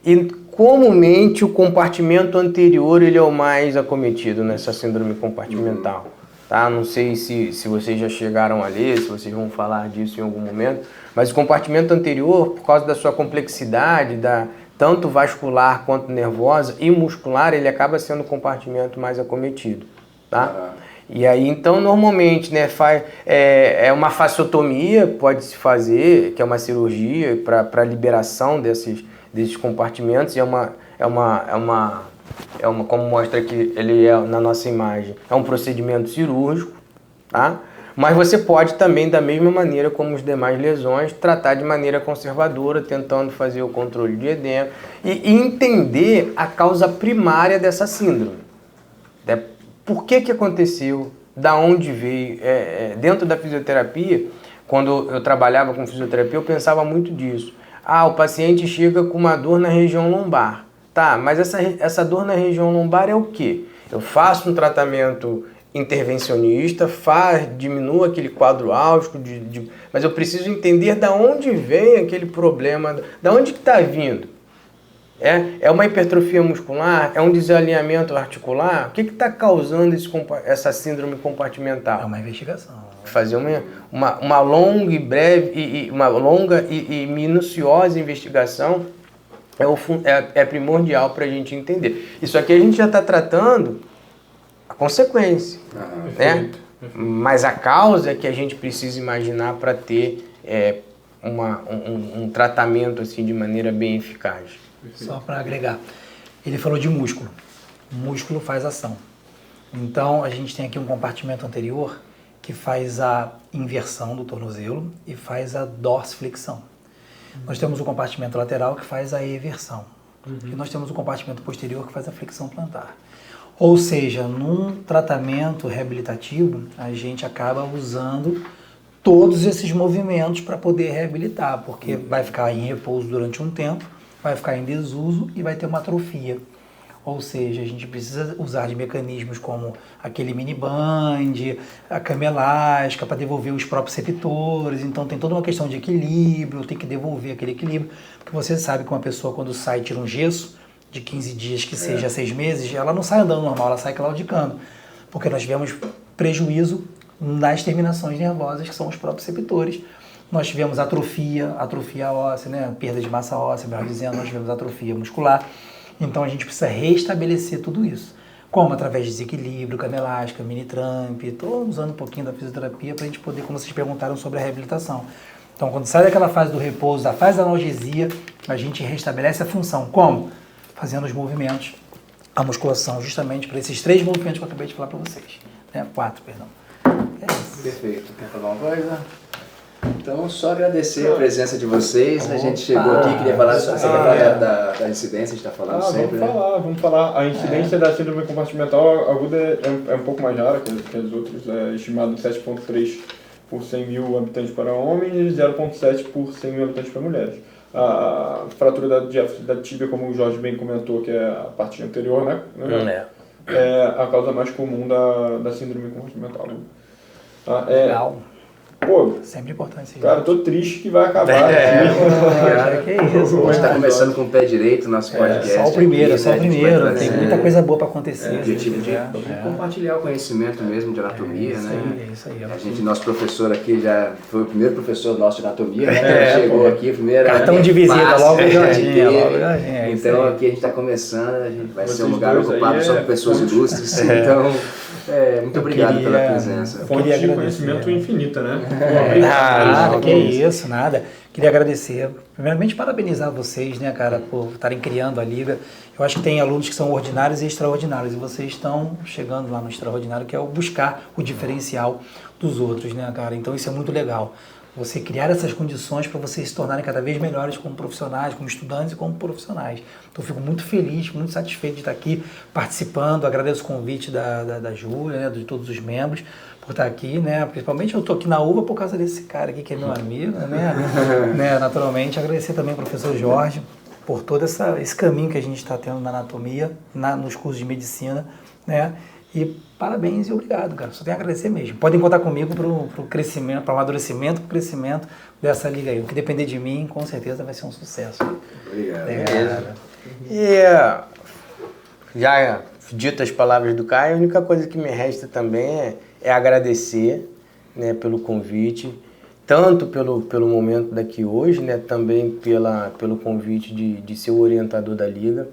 E comumente o compartimento anterior ele é o mais acometido nessa síndrome compartimental. Tá? Não sei se vocês já chegaram a ler, se vocês vão falar disso em algum momento, mas o compartimento anterior, por causa da sua complexidade, tanto vascular quanto nervosa e muscular, ele acaba sendo o compartimento mais acometido. Tá? E aí, então, normalmente, né, uma fasciotomia, pode-se fazer, que é uma cirurgia para liberação desses compartimentos, e como mostra aqui ele na nossa imagem, é um procedimento cirúrgico, tá? Mas você pode também, da mesma maneira como as demais lesões, tratar de maneira conservadora, tentando fazer o controle de edema e entender a causa primária dessa síndrome. Por que aconteceu? Da onde veio? Dentro da fisioterapia, quando eu trabalhava com fisioterapia, eu pensava muito disso. O paciente chega com uma dor na região lombar. Tá, mas essa dor na região lombar é o quê? Eu faço um tratamento intervencionista, diminua aquele quadro álgico, mas eu preciso entender da onde vem aquele problema, da onde que está vindo. É uma hipertrofia muscular? É um desalinhamento articular? O que está causando essa síndrome compartimental? É uma investigação. Fazer uma longa e breve, uma longa e minuciosa investigação é primordial para a gente entender. Isso aqui a gente já está tratando a consequência, né? Mas a causa é que a gente precisa imaginar para ter um tratamento assim, de maneira bem eficaz. Só para agregar, ele falou de músculo. O músculo faz ação. Então, a gente tem aqui um compartimento anterior que faz a inversão do tornozelo e faz a dorsiflexão. Nós temos o compartimento lateral que faz a eversão. E nós temos o compartimento posterior que faz a flexão plantar. Ou seja, num tratamento reabilitativo, a gente acaba usando todos esses movimentos para poder reabilitar, porque vai ficar em repouso durante um tempo, vai ficar em desuso e vai ter uma atrofia. Ou seja, a gente precisa usar de mecanismos como aquele mini band, a cama elástica para devolver os próprios receptores. Então tem toda uma questão de equilíbrio, tem que devolver aquele equilíbrio. Porque você sabe que uma pessoa quando sai e tira um gesso de 15 dias, que seja 6 meses, ela não sai andando normal, ela sai claudicando. Porque nós tivemos prejuízo nas terminações nervosas, que são os próprios receptores. Nós tivemos atrofia óssea, né? Perda de massa óssea, melhor dizendo, nós tivemos atrofia muscular. Então a gente precisa restabelecer tudo isso. Como? Através de desequilíbrio, cama elástica, mini tramp. Estou usando um pouquinho da fisioterapia para a gente poder, como vocês perguntaram, sobre a reabilitação. Então quando sai daquela fase do repouso, da fase da analgesia, a gente restabelece a função. Como? Fazendo os movimentos, a musculação, justamente para esses 3 movimentos que eu acabei de falar para vocês. 4, perdão. É isso. Perfeito. Quer falar uma coisa? Então, só agradecer a presença de vocês. A gente chegou aqui, queria falar, você quer falar da incidência, a gente está falando sempre, vamos falar. A incidência da síndrome compartimental aguda é um pouco mais rara que as outras, é estimado 7,3 por 100 mil habitantes para homens e 0,7 por 100 mil habitantes para mulheres. A fratura da tíbia, como o Jorge bem comentou, que é a parte anterior, né? É a causa mais comum da síndrome compartimental. Legal. Pô, sempre importante. Cara, eu tô triste que vai acabar. Que isso. Hoje está começando com o pé direito o nosso podcast. Só o primeiro, aqui, Tem muita coisa boa para acontecer. O objetivo de compartilhar o conhecimento mesmo de anatomia, né? Isso aí. Nosso professor aqui já foi o primeiro professor nosso de anatomia, né? Chegou aqui, a primeira. Cartão de visita, logo Então aqui a gente está começando, a gente vai ser um lugar ocupado só por pessoas ilustres. Então, muito obrigado pela presença. Fonte de conhecimento infinita, né? Que isso, nada. Queria agradecer. Primeiramente, parabenizar vocês, né, cara, por estarem criando a Liga. Eu acho que tem alunos que são ordinários e extraordinários, e vocês estão chegando lá no extraordinário, que é o buscar o diferencial dos outros, né, cara? Então isso é muito legal. Você criar essas condições para vocês se tornarem cada vez melhores como profissionais, como estudantes e como profissionais. Então eu fico muito feliz, muito satisfeito de estar aqui participando. Agradeço o convite da Júlia, né, de todos os membros, por estar aqui, né? Principalmente eu estou aqui na UVA por causa desse cara aqui que é meu amigo, né? Naturalmente, agradecer também ao professor Jorge por todo esse caminho que a gente está tendo na anatomia, nos cursos de medicina, né? E parabéns e obrigado, cara. Só tenho a agradecer mesmo. Podem contar comigo para o crescimento, para o amadurecimento, para o crescimento dessa liga aí. O que depender de mim, com certeza vai ser um sucesso. Obrigado. E já dito as palavras do Caio, a única coisa que me resta também é agradecer, né, pelo convite, tanto pelo momento daqui hoje, né, também pelo convite de ser o orientador da liga.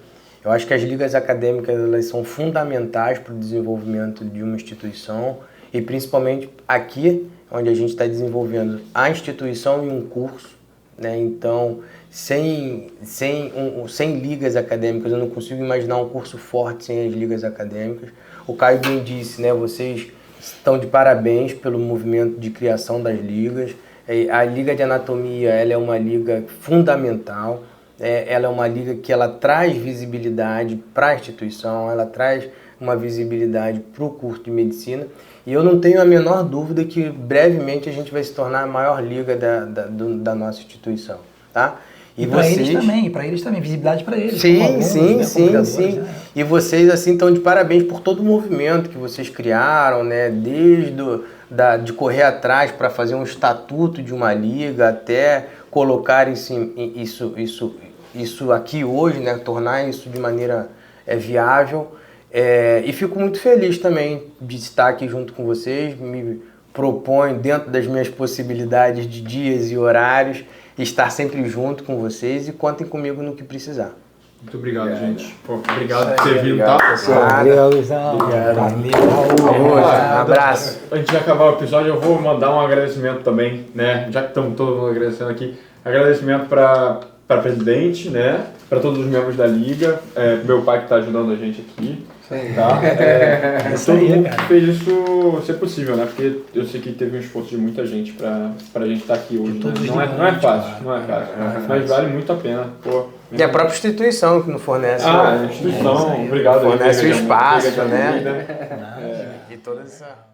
Eu acho que as ligas acadêmicas elas são fundamentais para o desenvolvimento de uma instituição e principalmente aqui, onde a gente está desenvolvendo a instituição e um curso, né? Então, sem ligas acadêmicas, eu não consigo imaginar um curso forte sem as ligas acadêmicas. O Caio bem disse, né? Vocês estão de parabéns pelo movimento de criação das ligas. A Liga de Anatomia ela é uma liga fundamental. Ela é uma liga que ela traz visibilidade para a instituição, ela traz uma visibilidade para o curso de medicina e eu não tenho a menor dúvida que brevemente a gente vai se tornar a maior liga da nossa instituição, tá? E para eles também, visibilidade para eles. Sim. E vocês assim estão de parabéns por todo o movimento que vocês criaram, né? Desde de correr atrás para fazer um estatuto de uma liga até colocar isso aqui hoje, né? Tornar isso de maneira viável. E fico muito feliz também de estar aqui junto com vocês. Me proponho, dentro das minhas possibilidades de dias e horários, estar sempre junto com vocês e contem comigo no que precisar. Muito obrigado, gente. Obrigado por ter vindo, tá? Um abraço. Antes de acabar o episódio, eu vou mandar um agradecimento também, né? Já que estamos todos agradecendo aqui. Agradecimento para a presidente, né? Para todos os membros da liga. Meu pai que está ajudando a gente aqui. Tá? Todo mundo que fez isso ser possível, né? Porque eu sei que teve um esforço de muita gente pra gente estar aqui hoje. Né? Não é fácil, mas vale muito a pena. Pô, E a própria instituição que não fornece. A instituição, obrigado. Fornece o Liga, espaço, Liga de né? Avenida. E toda essa...